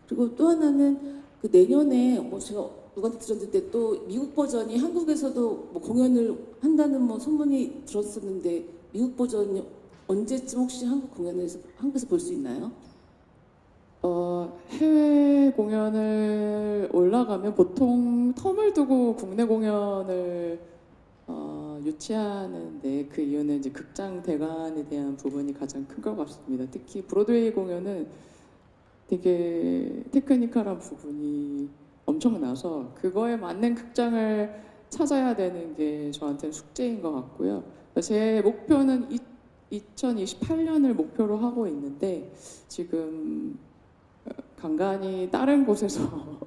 그리고 또 하나는 그 내년에 뭐 제가 누구한테 들었는데 또 미국 버전이 한국에서도 뭐 공연을 한다는 뭐 소문이 들었었는데 미국 버전이 언제쯤 혹시 한국에서 볼 수 있나요? 해외 공연을 올라가면 보통 텀을 두고 국내 공연을 유치하는데 그 이유는 이제 극장 대관에 대한 부분이 가장 큰 것 같습니다. 특히 브로드웨이 공연은 되게 테크니컬한 부분이 엄청나서 그거에 맞는 극장을 찾아야 되는 게 저한테는 숙제인 것 같고요. 제 목표는 2028년을 목표로 하고 있는데 지금 간간히 다른 곳에서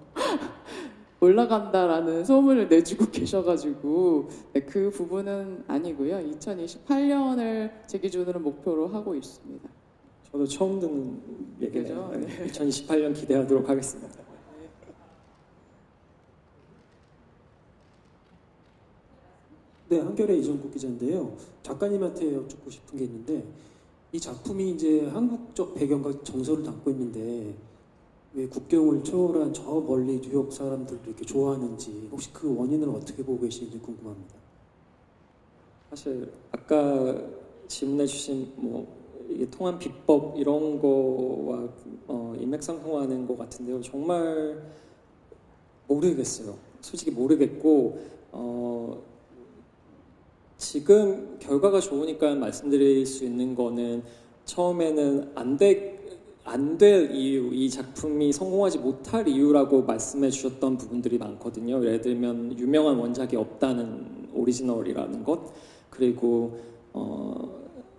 올라간다라는 소문을 내주고 계셔가지고 그 부분은 아니고요. 2028년을 제 기준으로 목표로 하고 있습니다. 저도 처음 듣는 얘기죠. 네. 2028년 기대하도록 하겠습니다. 네, 한겨레 이정국 기자인데요. 작가님한테 여쭙고 싶은 게 있는데 이 작품이 이제 한국적 배경과 정서를 담고 있는데 왜 국경을 초월한 저 멀리 뉴욕 사람들도 이렇게 좋아하는지 혹시 그 원인을 어떻게 보고 계시는지 궁금합니다. 사실 아까 질문해 주신 뭐 이게 통한 비법 이런 거와 인맥상통하는 것 같은데요. 정말 모르겠어요. 솔직히 모르겠고 지금 결과가 좋으니까 말씀드릴 수 있는 거는 처음에는 안 될 이유, 이 작품이 성공하지 못할 이유라고 말씀해 주셨던 부분들이 많거든요. 예를 들면 유명한 원작이 없다는 오리지널이라는 것, 그리고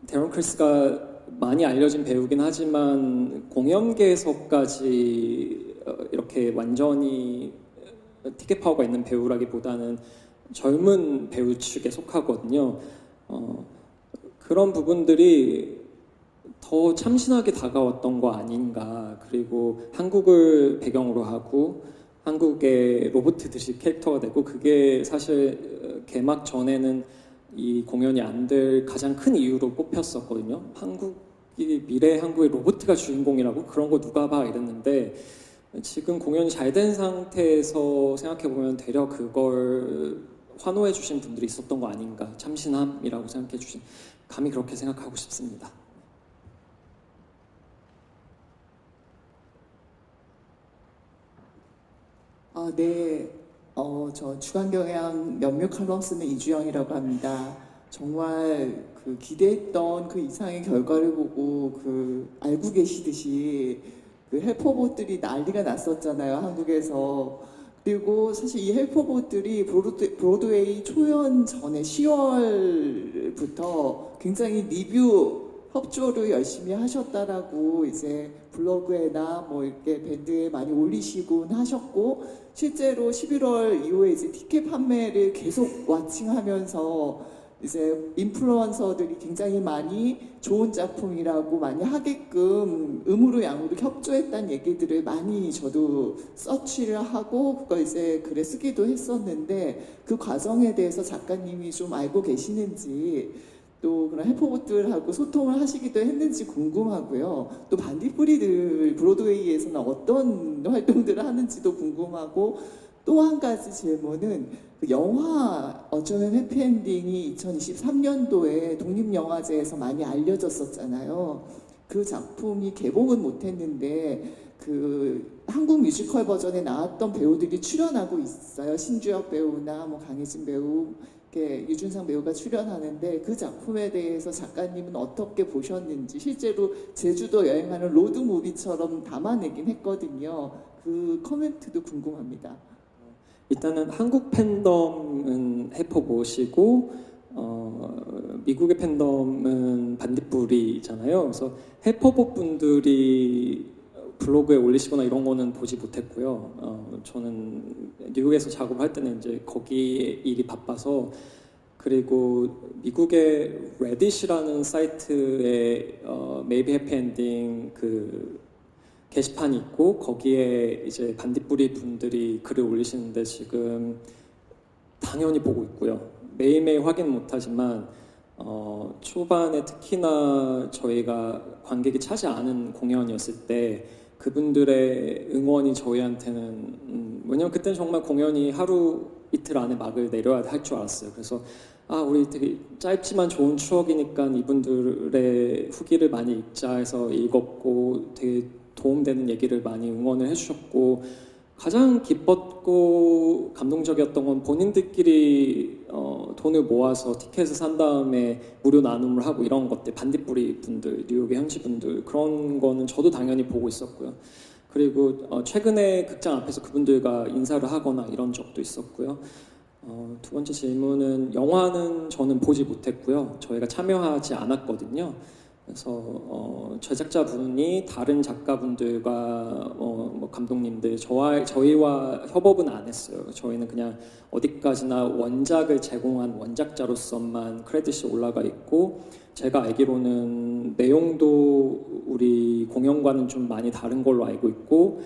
데런 크리스가 많이 알려진 배우긴 하지만 공연계에서까지 이렇게 완전히 티켓 파워가 있는 배우라기보다는 젊은 배우 측에 속하거든요. 그런 부분들이 더 참신하게 다가왔던 거 아닌가. 그리고 한국을 배경으로 하고 한국의 로봇 듯이 캐릭터가 되고 그게 사실 개막 전에는 이 공연이 안 될 가장 큰 이유로 꼽혔었거든요. 미래 한국의 로봇가 주인공이라고 그런 거 누가 봐 이랬는데 지금 공연이 잘 된 상태에서 생각해 보면 되려 그걸 환호해 주신 분들이 있었던 거 아닌가, 참신함이라고 생각해 주신, 감히 그렇게 생각하고 싶습니다. 네, 저 주간경향 연묘 칼럼 쓰는 이주영이라고 합니다. 정말 그 기대했던 그 이상의 결과를 보고 그 알고 계시듯이 그 헬퍼봇들이 난리가 났었잖아요, 한국에서. 그리고 사실 이 헬퍼봇들이 브로드웨이 초연 전에 10월부터 굉장히 리뷰 협조를 열심히 하셨다라고 이제 블로그에나 뭐 이렇게 밴드에 많이 올리시곤 하셨고, 실제로 11월 이후에 이제 티켓 판매를 계속 와칭하면서 이제 인플루언서들이 굉장히 많이 좋은 작품이라고 많이 하게끔 음으로 양으로 협조했다는 얘기들을 많이 저도 서치를 하고 그걸 이제 글에 쓰기도 했었는데, 그 과정에 대해서 작가님이 좀 알고 계시는지, 또 그런 헬퍼봇들하고 소통을 하시기도 했는지 궁금하고요. 또 반딧불이들 브로드웨이에서는 어떤 활동들을 하는지도 궁금하고, 또 한 가지 질문은 그 영화 어쩌면 해피엔딩이 2023년도에 독립영화제에서 많이 알려졌었잖아요. 그 작품이 개봉은 못했는데 그 한국 뮤지컬 버전에 나왔던 배우들이 출연하고 있어요. 신주엽 배우나 뭐 강혜진 배우, 유준상 배우가 출연하는데, 그 작품에 대해서 작가님은 어떻게 보셨는지, 실제로 제주도 여행하는 로드무비처럼 담아내긴 했거든요. 그 코멘트도 궁금합니다. 일단은 한국 팬덤은 해퍼봇이고 미국의 팬덤은 반딧불이잖아요. 그래서 해퍼봇 분들이 블로그에 올리시거나 이런 거는 보지 못했고요. 저는 미국에서 작업할 때는 이제 거기에 일이 바빠서, 그리고 미국의 레딧이라는 사이트에 Maybe Happy Ending 그 게시판이 있고, 거기에 이제 반딧불이 분들이 글을 올리시는데 지금 당연히 보고 있고요. 매일매일 확인 못하지만 초반에 특히나 저희가 관객이 차지 않은 공연이었을 때 그분들의 응원이 저희한테는 왜냐면 그때는 정말 공연이 하루 이틀 안에 막을 내려야 할 줄 알았어요. 그래서 우리 되게 짧지만 좋은 추억이니까 이분들의 후기를 많이 읽자 해서 읽었고, 되게 도움되는 얘기를 많이 응원을 해주셨고, 가장 기뻤고 감동적이었던 건 본인들끼리 돈을 모아서 티켓을 산 다음에 무료 나눔을 하고 이런 것들, 반딧불이 분들, 뉴욕의 현지 분들, 그런 거는 저도 당연히 보고 있었고요. 그리고 최근에 극장 앞에서 그분들과 인사를 하거나 이런 적도 있었고요. 두 번째 질문은, 영화는 저는 보지 못했고요. 저희가 참여하지 않았거든요. 그래서 제작자분이 다른 작가분들과 뭐 감독님들, 저희와 협업은 안 했어요. 저희는 그냥 어디까지나 원작을 제공한 원작자로서만 크레딧이 올라가 있고, 제가 알기로는 내용도 우리 공연과는 좀 많이 다른 걸로 알고 있고,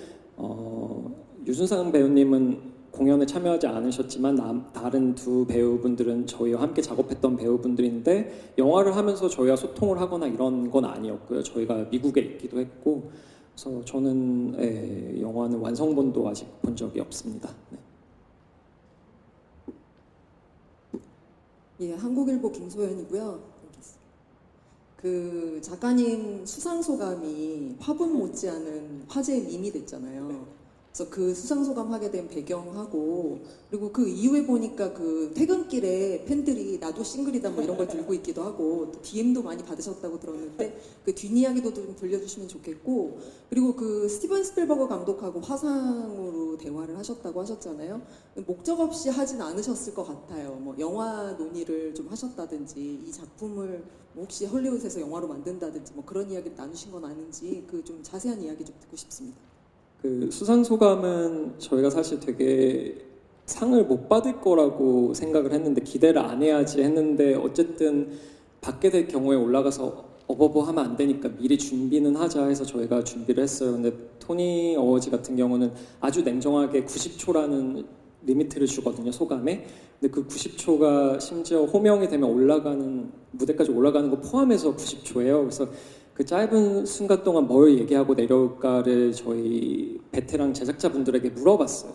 유순상 배우님은 공연에 참여하지 않으셨지만 다른 두 배우분들은 저희와 함께 작업했던 배우분들인데, 영화를 하면서 저희와 소통을 하거나 이런 건 아니었고요. 저희가 미국에 있기도 했고, 그래서 저는 영화는 완성본도 아직 본 적이 없습니다. 네. 예, 한국일보 김소연이고요. 그 작가님 수상 소감이 화분 못지않은 화제의 밈이 됐잖아요. 그래서 그 수상 소감 하게 된 배경하고, 그리고 그 이후에 보니까 그 퇴근길에 팬들이 나도 싱글이다 뭐 이런 걸 들고 있기도 하고, 또 DM도 많이 받으셨다고 들었는데 그 뒷이야기도 좀 들려주시면 좋겠고, 그리고 그 스티븐 스필버그 감독하고 화상으로 대화를 하셨다고 하셨잖아요. 목적 없이 하진 않으셨을 것 같아요. 뭐 영화 논의를 좀 하셨다든지, 이 작품을 뭐 혹시 헐리우드에서 영화로 만든다든지 뭐 그런 이야기를 나누신 건 아닌지, 그 좀 자세한 이야기 좀 듣고 싶습니다. 그 수상 소감은 저희가 사실 되게 상을 못 받을 거라고 생각을 했는데, 기대를 안 해야지 했는데, 어쨌든 받게 될 경우에 올라가서 어버버 하면 안 되니까 미리 준비는 하자 해서 저희가 준비를 했어요. 근데 토니 어워즈 같은 경우는 아주 냉정하게 90초라는 리미트를 주거든요, 소감에. 근데 그 90초가 심지어 호명이 되면 올라가는 무대까지 올라가는 거 포함해서 90초예요. 그래서 그 짧은 순간 동안 뭘 얘기하고 내려올까를 저희 베테랑 제작자분들에게 물어봤어요.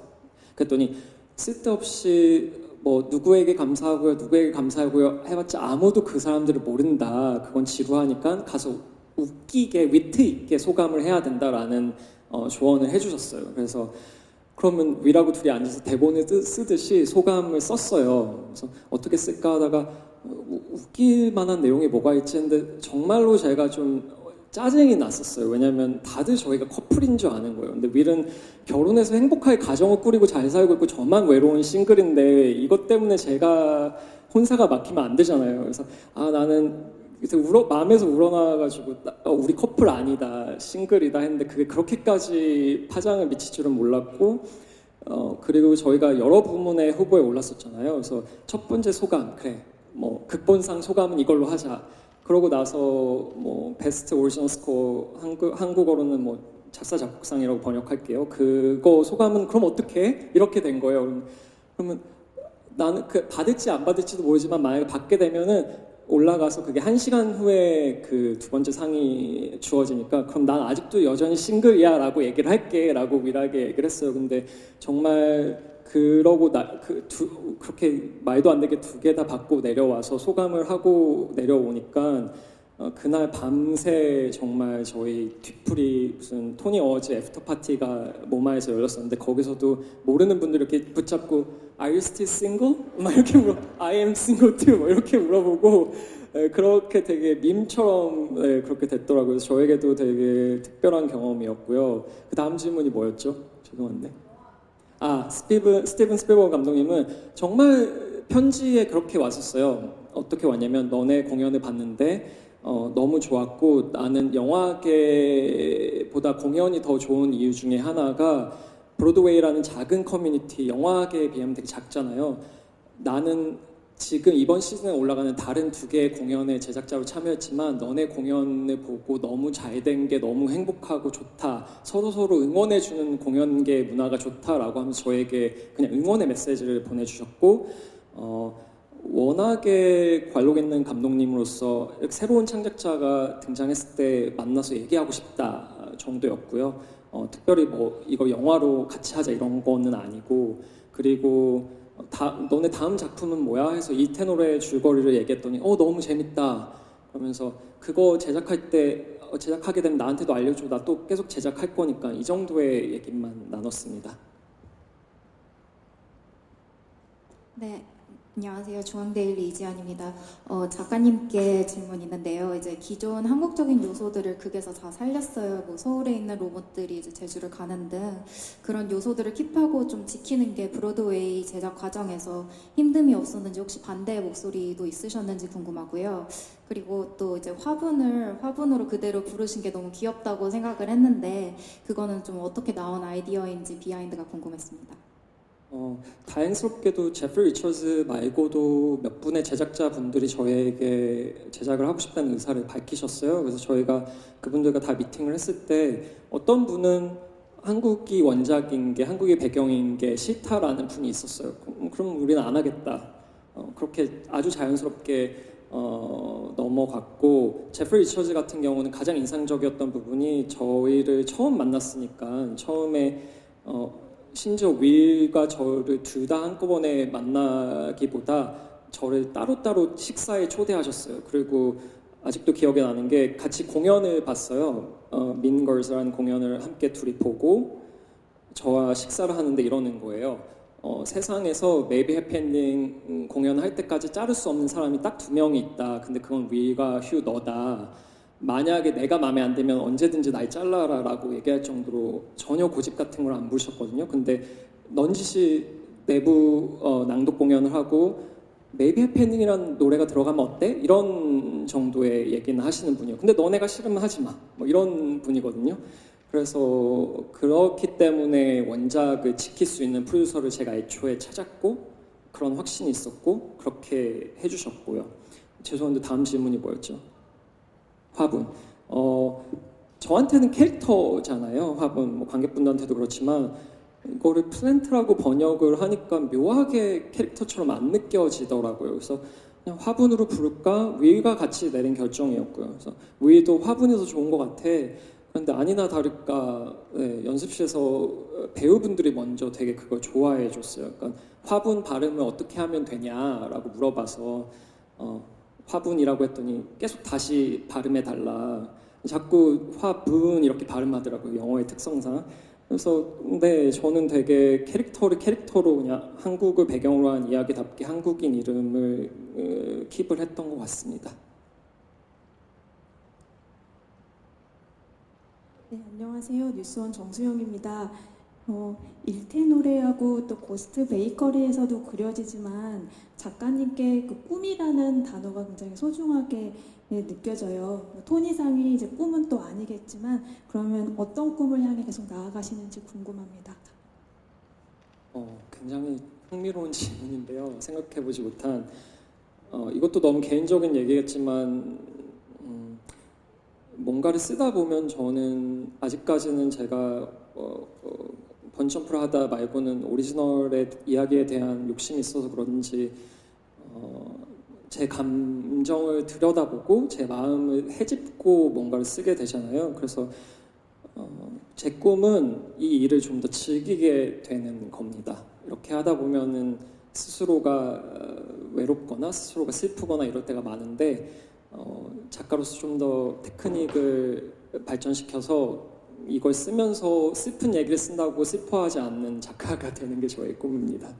그랬더니 쓸데없이 뭐 누구에게 감사하고요, 누구에게 감사하고요 해봤자 아무도 그 사람들을 모른다. 그건 지루하니까 가서 웃기게 위트 있게 소감을 해야 된다라는 조언을 해주셨어요. 그래서 그러면 위라고 둘이 앉아서 대본을 쓰듯이 소감을 썼어요. 그래서 어떻게 쓸까 하다가 웃길 만한 내용이 뭐가 있지 했는데 정말로 제가 좀 짜증이 났었어요. 왜냐면 다들 저희가 커플인 줄 아는 거예요. 근데 윌은 결혼해서 행복하게 가정을 꾸리고 잘 살고 있고 저만 외로운 싱글인데 이것 때문에 제가 혼사가 막히면 안 되잖아요. 그래서 나는 마음에서 우러나가지고 우리 커플 아니다, 싱글이다 했는데 그게 그렇게까지 파장을 미칠 줄은 몰랐고 그리고 저희가 여러 부문의 후보에 올랐었잖아요. 그래서 첫 번째 소감, 그래 뭐 극본상 소감은 이걸로 하자. 그러고 나서 뭐 베스트 오리지널 스코어 한국어로는 뭐 작사 작곡상이라고 번역할게요. 그거 소감은 그럼 어떻게 이렇게 된 거예요. 그러면 나는 그 받을지 안 받을지도 모르지만 만약에 받게 되면은 올라가서 그게 1시간 후에 그 두 번째 상이 주어지니까 그럼 난 아직도 여전히 싱글이야 라고 얘기를 할게 라고 윌하게 얘기를 했어요. 근데 정말 그러고 그렇게 말도 안 되게 2개 다 받고 내려와서 소감을 하고 내려오니까 그날 밤새 정말 저희 뒤풀이 무슨 토니 어워즈 애프터 파티가 모마에서 열렸었는데 거기서도 모르는 분들 이렇게 붙잡고 Are you still single? 막 이렇게 I am single too. 막 이렇게 물어보고 그렇게 되게 밈처럼 그렇게 됐더라고요. 그래서 저에게도 되게 특별한 경험이었고요. 그 다음 질문이 뭐였죠? 죄송한데. 스티븐 스필버그 감독님은 정말 편지에 그렇게 왔었어요. 어떻게 왔냐면 너네 공연을 봤는데 너무 좋았고 나는 영화계보다 공연이 더 좋은 이유 중에 하나가 브로드웨이라는 작은 커뮤니티, 영화계에 비하면 되게 작잖아요. 나는 지금 이번 시즌에 올라가는 다른 2개의 공연의 제작자로 참여했지만 너네 공연을 보고 너무 잘 된 게 너무 행복하고 좋다. 서로서로 응원해주는 공연계 문화가 좋다라고 하면서 저에게 그냥 응원의 메시지를 보내주셨고 워낙에 관록 있는 감독님으로서 새로운 창작자가 등장했을 때 만나서 얘기하고 싶다 정도였고요. 특별히 뭐 이거 영화로 같이 하자 이런 거는 아니고 그리고 너네 다음 작품은 뭐야? 해서 이 테너의 줄거리를 얘기했더니 너무 재밌다 그러면서 그거 제작하게 되면 나한테도 알려줘. 나 또 계속 제작할 거니까 이 정도의 얘기만 나눴습니다. 네. 안녕하세요. 중앙데일리 이지연입니다. 작가님께 질문 있는데요. 이제 기존 한국적인 요소들을 극에서 다 살렸어요. 뭐 서울에 있는 로봇들이 이제 제주를 가는 등 그런 요소들을 킵하고 좀 지키는 게 브로드웨이 제작 과정에서 힘듦이 없었는지 혹시 반대의 목소리도 있으셨는지 궁금하고요. 그리고 또 이제 화분으로 그대로 부르신 게 너무 귀엽다고 생각을 했는데 그거는 좀 어떻게 나온 아이디어인지 비하인드가 궁금했습니다. 다행스럽게도 제프리 리처즈 말고도 몇 분의 제작자분들이 저에게 제작을 하고 싶다는 의사를 밝히셨어요. 그래서 저희가 그분들과 다 미팅을 했을 때 어떤 분은 한국이 원작인 게 한국이 배경인 게 싫다라는 분이 있었어요. 그럼 우리는 안 하겠다. 그렇게 아주 자연스럽게 넘어갔고 제프리 리처즈 같은 경우는 가장 인상적이었던 부분이 저희를 처음 만났으니까 처음에 심지어 윌과 저를 둘 다 한꺼번에 만나기보다 저를 따로따로 식사에 초대하셨어요. 그리고 아직도 기억에 나는 게 같이 공연을 봤어요. 민걸스라는 공연을 함께 둘이 보고 저와 식사를 하는데 이러는 거예요. 세상에서 Maybe Happy Ending 공연할 때까지 자를 수 없는 사람이 딱 2명이 있다. 근데 그건 윌과 휴 너다. 만약에 내가 마음에 안 들면 언제든지 날 잘라라 라고 얘기할 정도로 전혀 고집 같은 걸 안 부르셨거든요. 근데 넌지시 내부 낭독 공연을 하고 Maybe Happy Ending이라는 노래가 들어가면 어때? 이런 정도의 얘기는 하시는 분이에요. 근데 너네가 싫으면 하지 마. 뭐 이런 분이거든요. 그래서 그렇기 때문에 원작을 지킬 수 있는 프로듀서를 제가 애초에 찾았고 그런 확신이 있었고 그렇게 해주셨고요. 죄송한데 다음 질문이 뭐였죠? 화분. 저한테는 캐릭터잖아요. 화분. 뭐 관객분들한테도 그렇지만 이거를 플랜트라고 번역을 하니까 묘하게 캐릭터처럼 안 느껴지더라고요. 그래서 그냥 화분으로 부를까? 위가 같이 내린 결정이었고요. 그래서 위도 화분에서 좋은 것 같아. 그런데 아니나 다를까 연습실에서 배우분들이 먼저 되게 그걸 좋아해 줬어요. 그러니까 화분 발음을 어떻게 하면 되냐라고 물어봐서 화분이라고 했더니 계속 다시 발음해 달라. 자꾸 화분 이렇게 발음하더라고요. 영어의 특성상. 그래서 네, 저는 되게 캐릭터로 그냥 한국을 배경으로 한 이야기답게 한국인 이름을 킵을 했던 것 같습니다. 네, 안녕하세요. 뉴스원 정수영입니다. 일태 노래하고 또 고스트 베이커리에서도 그려지지만 작가님께 그 꿈이라는 단어가 굉장히 소중하게 느껴져요. 토니상이 이제 꿈은 또 아니겠지만 그러면 어떤 꿈을 향해 계속 나아가시는지 궁금합니다. 굉장히 흥미로운 질문인데요. 생각해보지 못한 이것도 너무 개인적인 얘기겠지만 뭔가를 쓰다 보면 저는 아직까지는 제가 번점프를 하다 말고는 오리지널의 이야기에 대한 욕심이 있어서 그런지 제 감정을 들여다보고 제 마음을 헤집고 뭔가를 쓰게 되잖아요. 그래서 제 꿈은 이 일을 좀 더 즐기게 되는 겁니다. 이렇게 하다 보면은 스스로가 외롭거나 스스로가 슬프거나 이럴 때가 많은데 작가로서 좀 더 테크닉을 발전시켜서 이걸 쓰면서 슬픈 얘기를 쓴다고 슬퍼하지 않는 작가가 되는 게 저의 꿈입니다.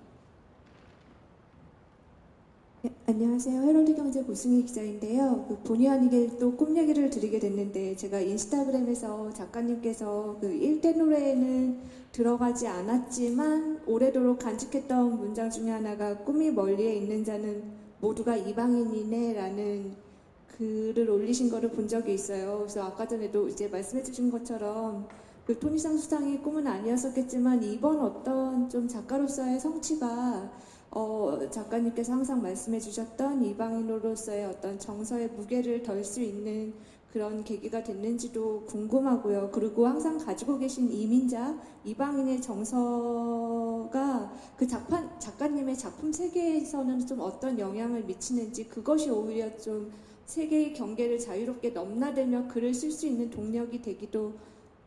네, 안녕하세요. 헤럴드 경제 고승희 기자인데요. 본의 아니게 또 꿈 얘기를 드리게 됐는데 제가 인스타그램에서 작가님께서 그 일대 노래에는 들어가지 않았지만 오래도록 간직했던 문장 중에 하나가 꿈이 멀리에 있는 자는 모두가 이방인이네 라는 글을 올리신 거를 본 적이 있어요. 그래서 아까 전에도 이제 말씀해 주신 것처럼 그 토니상 수상이 꿈은 아니었었겠지만 이번 어떤 좀 작가로서의 성취가 작가님께서 항상 말씀해 주셨던 이방인으로서의 어떤 정서의 무게를 덜 수 있는 그런 계기가 됐는지도 궁금하고요. 그리고 항상 가지고 계신 이민자, 이방인의 정서가 그 작가님의 작품 세계에서는 좀 어떤 영향을 미치는지 그것이 오히려 좀 세계의 경계를 자유롭게 넘나들며 글을 쓸 수 있는 동력이 되기도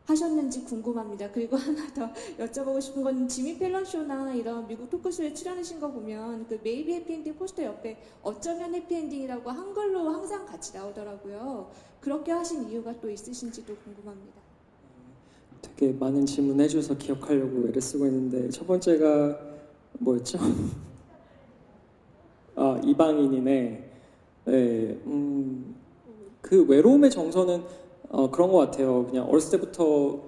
하셨는지 궁금합니다. 그리고 하나 더 여쭤보고 싶은 건 지미 펠런 쇼나 이런 미국 토크쇼에 출연하신 거 보면 그 메이비 해피엔딩 포스터 옆에 어쩌면 해피엔딩이라고 한글로 항상 같이 나오더라고요. 그렇게 하신 이유가 또 있으신지도 궁금합니다. 되게 많은 질문 해줘서 기억하려고 애를 쓰고 있는데 첫 번째가 뭐였죠? 이방인이네. 네, 그 외로움의 정서는 그런 것 같아요. 그냥 어렸을 때부터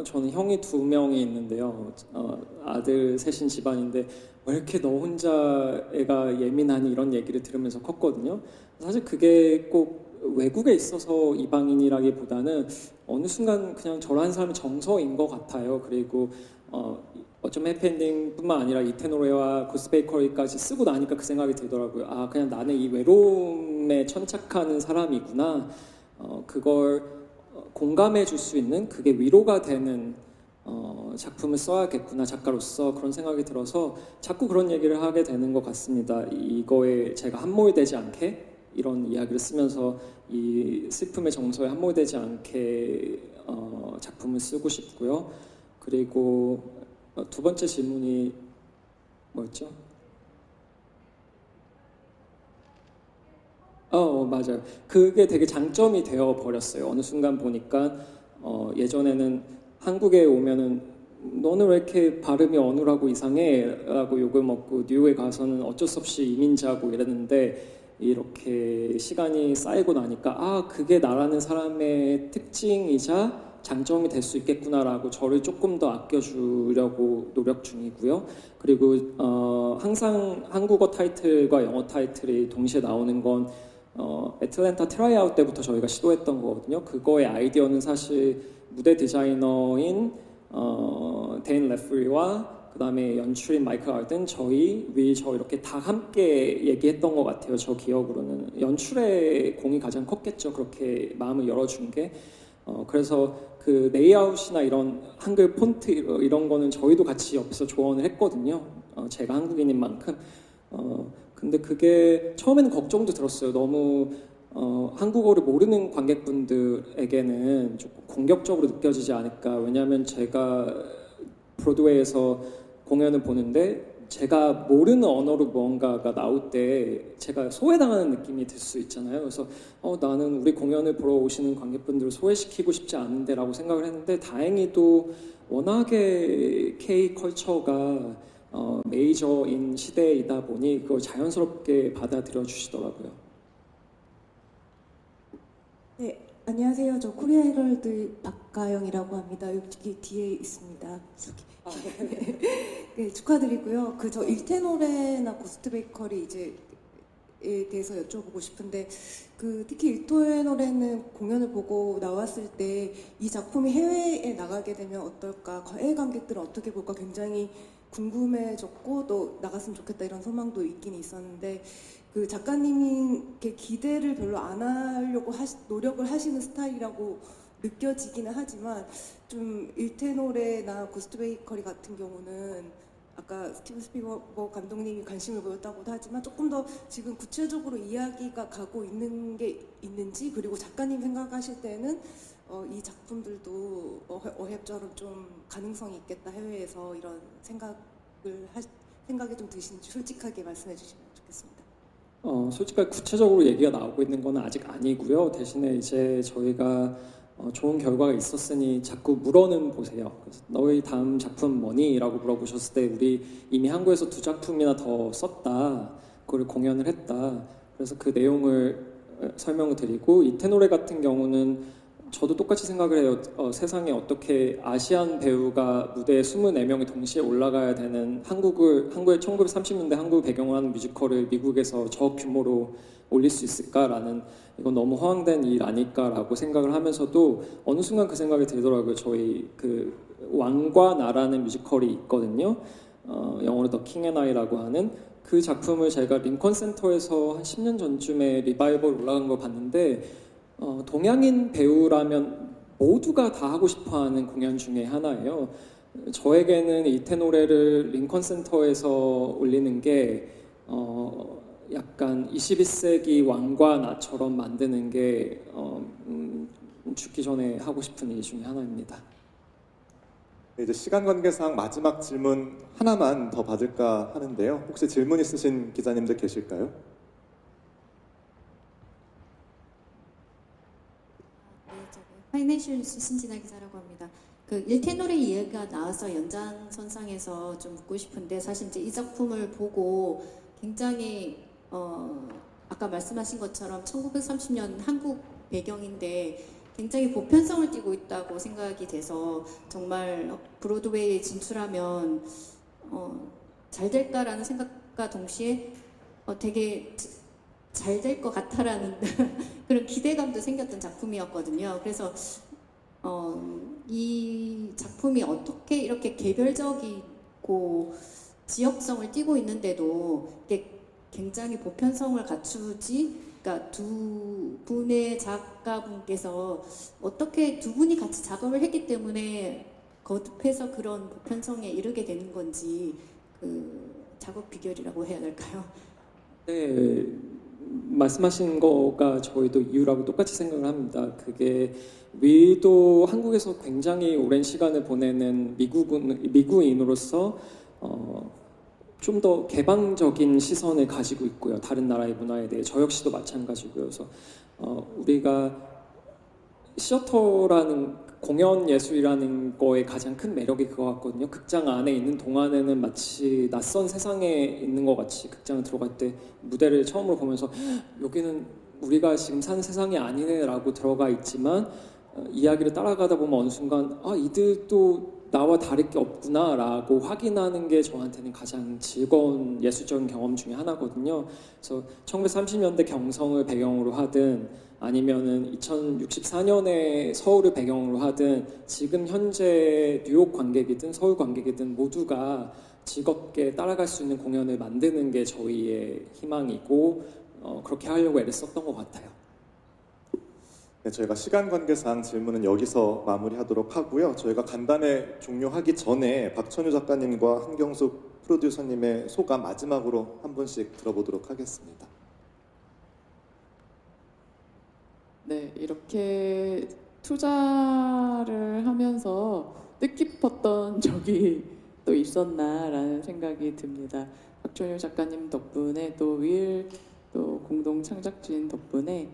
저는 형이 2명이 있는데요. 아들 셋인 집안인데 왜 이렇게 너 혼자 애가 예민하니 이런 얘기를 들으면서 컸거든요. 사실 그게 꼭 외국에 있어서 이방인이라기보다는 어느 순간 그냥 저라는 사람의 정서인 것 같아요. 그리고 어쩌면 해피엔딩뿐만 아니라 이태노레와 고스트 베이커리까지 쓰고 나니까 그 생각이 들더라고요. 그냥 나는 이 외로움에 천착하는 사람이구나. 그걸 공감해 줄 수 있는 그게 위로가 되는 작품을 써야겠구나 작가로서 그런 생각이 들어서 자꾸 그런 얘기를 하게 되는 것 같습니다. 이거에 제가 함몰되지 않게 이런 이야기를 쓰면서 이 슬픔의 정서에 함몰되지 않게 작품을 쓰고 싶고요. 그리고 두 번째 질문이 뭐였죠? 맞아요. 그게 되게 장점이 되어 버렸어요. 어느 순간 보니까 예전에는 한국에 오면은 너는 왜 이렇게 발음이 어눌하고 이상해? 라고 욕을 먹고 뉴욕에 가서는 어쩔 수 없이 이민자고 이랬는데 이렇게 시간이 쌓이고 나니까 그게 나라는 사람의 특징이자 장점이 될 수 있겠구나라고 저를 조금 더 아껴주려고 노력 중이고요. 그리고 항상 한국어 타이틀과 영어 타이틀이 동시에 나오는 건 애틀랜타 트라이아웃 때부터 저희가 시도했던 거거든요. 그거의 아이디어는 사실 무대 디자이너인 데인 레프리와 그 다음에 연출인 마이클 알든, 저 이렇게 다 함께 얘기했던 것 같아요. 저 기억으로는 연출의 공이 가장 컸겠죠. 그렇게 마음을 열어준 게. 그래서 그 레이아웃이나 이런 한글 폰트 이런 거는 저희도 같이 옆에서 조언을 했거든요. 제가 한국인인 만큼. 근데 그게 처음에는 걱정도 들었어요. 너무 한국어를 모르는 관객분들에게는 조금 공격적으로 느껴지지 않을까. 왜냐하면 제가 브로드웨이에서 공연을 보는데 제가 모르는 언어로 무언가가 나올 때 제가 소외당하는 느낌이 들 수 있잖아요. 그래서 나는 우리 공연을 보러 오시는 관객분들을 소외시키고 싶지 않은데 라고 생각을 했는데 다행히도 워낙에 K 컬처가 메이저인 시대이다 보니 그걸 자연스럽게 받아들여 주시더라고요. 네, 안녕하세요. 저 코리아 헤럴드 박가영이라고 합니다. 여기 뒤에 있습니다. 네, 축하드리고요. 저 일테노레나 고스트 베이커리 에 대해서 여쭤보고 싶은데 특히 일테노레는 공연을 보고 나왔을 때 이 작품이 해외에 나가게 되면 어떨까, 해외 관객들은 어떻게 볼까 굉장히 궁금해졌고 또 나갔으면 좋겠다 이런 소망도 있긴 있었는데 작가님이 기대를 별로 안 하려고 노력을 하시는 스타일이라고 느껴지기는 하지만 좀 일테노레나 고스트 베이커리 같은 경우는 아까 스티븐 스필버그 감독님이 관심을 보였다고도 하지만 조금 더 지금 구체적으로 이야기가 가고 있는 게 있는지, 그리고 작가님 생각하실 때는 이 작품들도 어협처럼 좀 가능성이 있겠다 해외에서 이런 생각이 좀 드시는지 솔직하게 말씀해 주시면 좋겠습니다. 솔직하게 구체적으로 얘기가 나오고 있는 건 아직 아니고요. 대신에 이제 저희가 좋은 결과가 있었으니 자꾸 물어는 보세요. 그래서 너희 다음 작품 뭐니? 라고 물어보셨을 때 우리 이미 한국에서 2작품이나 더 썼다. 그걸 공연을 했다. 그래서 그 내용을 설명을 드리고 일테노레 같은 경우는 저도 똑같이 생각을 해요. 세상에 어떻게 아시안 배우가 무대에 24명이 동시에 올라가야 되는 한국의 1930년대 한국을 배경으로 하는 뮤지컬을 미국에서 저 규모로 올릴 수 있을까라는, 이건 너무 허황된 일 아닐까라고 생각을 하면서도 어느 순간 그 생각이 들더라고요. 저희 왕과 나라는 뮤지컬이 있거든요. 영어로 더 킹 앤 아이라고 하는 그 작품을 제가 링컨 센터에서 한 10년 전쯤에 리바이벌 올라간 거 봤는데 동양인 배우라면 모두가 다 하고 싶어하는 공연 중에 하나예요. 저에게는 일테노레를 링컨 센터에서 올리는 게 약간 21세기 왕과 나처럼 만드는 게 죽기 전에 하고 싶은 일 중에 하나입니다. 이제 시간 관계상 마지막 질문 하나만 더 받을까 하는데요. 혹시 질문 있으신 기자님들 계실까요? 파이낸셜 뉴스 신진아 기자라고 합니다. 일테노레 이야기가 나와서 연장선상에서 좀 묻고 싶은데, 사실 이제 이 작품을 보고 굉장히 아까 말씀하신 것처럼 1930년 한국 배경인데 굉장히 보편성을 띠고 있다고 생각이 돼서 정말 브로드웨이에 진출하면 잘 될까라는 생각과 동시에 되게 잘 될 것 같아라는 그런 기대감도 생겼던 작품이었거든요. 그래서 이 작품이 어떻게 이렇게 개별적이고 지역성을 띠고 있는데도 이게 굉장히 보편성을 갖추지, 그러니까 두 분의 작가분께서 어떻게 두 분이 같이 작업을 했기 때문에 거듭해서 그런 보편성에 이르게 되는 건지, 작업 비결이라고 해야 될까요? 네, 말씀하신 거가 저희도 이유라고 똑같이 생각을 합니다. 그게 위도 한국에서 굉장히 오랜 시간을 보내는 미국인으로서 좀 더 개방적인 시선을 가지고 있고요. 다른 나라의 문화에 대해 저 역시도 마찬가지고요. 그래서 우리가 시어터라는 공연 예술이라는 거에 가장 큰 매력이 그거 같거든요. 극장 안에 있는 동안에는 마치 낯선 세상에 있는 것 같이 극장에 들어갈 때 무대를 처음으로 보면서 여기는 우리가 지금 사는 세상이 아니네라고 들어가 있지만 이야기를 따라가다 보면 어느 순간 이들도 나와 다를 게 없구나라고 확인하는 게 저한테는 가장 즐거운 예술적인 경험 중에 하나거든요. 그래서 1930년대 경성을 배경으로 하든 아니면은 2064년에 서울을 배경으로 하든 지금 현재 뉴욕 관객이든 서울 관객이든 모두가 즐겁게 따라갈 수 있는 공연을 만드는 게 저희의 희망이고 그렇게 하려고 애를 썼던 것 같아요. 네, 저희가 시간 관계상 질문은 여기서 마무리하도록 하고요. 저희가 간담회 종료하기 전에 박천유 작가님과 한경숙 프로듀서님의 소감 마지막으로 한 분씩 들어보도록 하겠습니다. 네, 이렇게 투자를 하면서 뜻깊었던 적이 또 있었나라는 생각이 듭니다. 박천유 작가님 덕분에 또 윌 또 공동 창작진 덕분에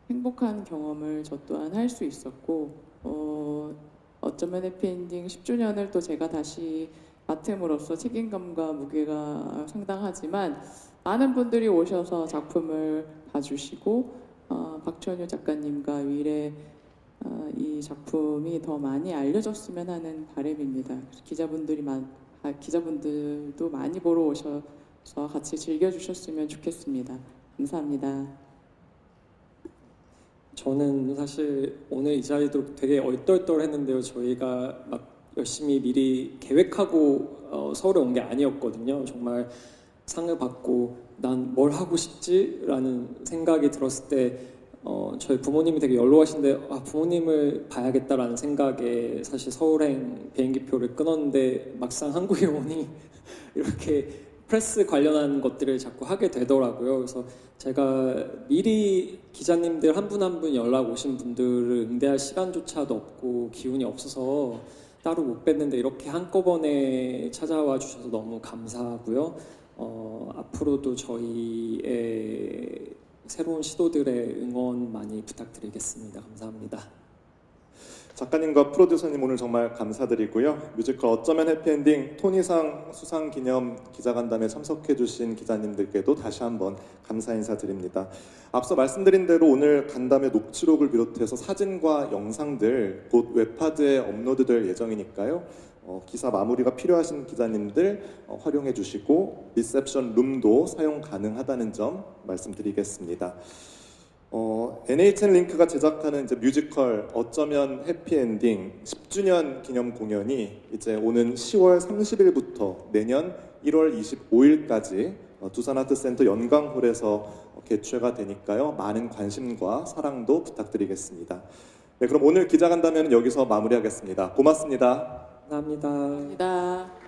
행복한 경험을 저 또한 할 수 있었고 어쩌면 해피엔딩 10주년을 또 제가 다시 맡음으로써 책임감과 무게가 상당하지만 많은 분들이 오셔서 작품을 봐주시고 박천유 작가님과 윌의 이 작품이 더 많이 알려졌으면 하는 바람입니다. 기자분들도 많이 보러 오셔서 같이 즐겨주셨으면 좋겠습니다. 감사합니다. 저는 사실 오늘 이 자리도 되게 얼떨떨했는데요. 저희가 막 열심히 미리 계획하고 서울에 온 게 아니었거든요. 정말 상을 받고 난 뭘 하고 싶지라는 생각이 들었을 때 저희 부모님이 되게 연로하신데 부모님을 봐야겠다라는 생각에 사실 서울행 비행기표를 끊었는데 막상 한국에 오니 이렇게 프레스 관련한 것들을 자꾸 하게 되더라고요. 그래서 제가 미리 기자님들 한 분 한 분 연락 오신 분들을 응대할 시간조차도 없고 기운이 없어서 따로 못 뵀는데 이렇게 한꺼번에 찾아와 주셔서 너무 감사하고요. 앞으로도 저희의 새로운 시도들의 응원 많이 부탁드리겠습니다. 감사합니다. 작가님과 프로듀서님 오늘 정말 감사드리고요. 뮤지컬 어쩌면 해피엔딩 토니상 수상 기념 기자간담회 참석해주신 기자님들께도 다시 한번 감사 인사드립니다. 앞서 말씀드린 대로 오늘 간담회 녹취록을 비롯해서 사진과 영상들 곧 웹하드에 업로드될 예정이니까요. 기사 마무리가 필요하신 기자님들 활용해 주시고 리셉션 룸도 사용 가능하다는 점 말씀드리겠습니다. NHN 링크가 제작하는 이제 뮤지컬 어쩌면 해피엔딩 10주년 기념 공연이 이제 오는 10월 30일부터 내년 1월 25일까지 두산아트센터 연강홀에서 개최가 되니까요. 많은 관심과 사랑도 부탁드리겠습니다. 네, 그럼 오늘 기자간담회는 여기서 마무리하겠습니다. 고맙습니다. 감사합니다. 감사합니다.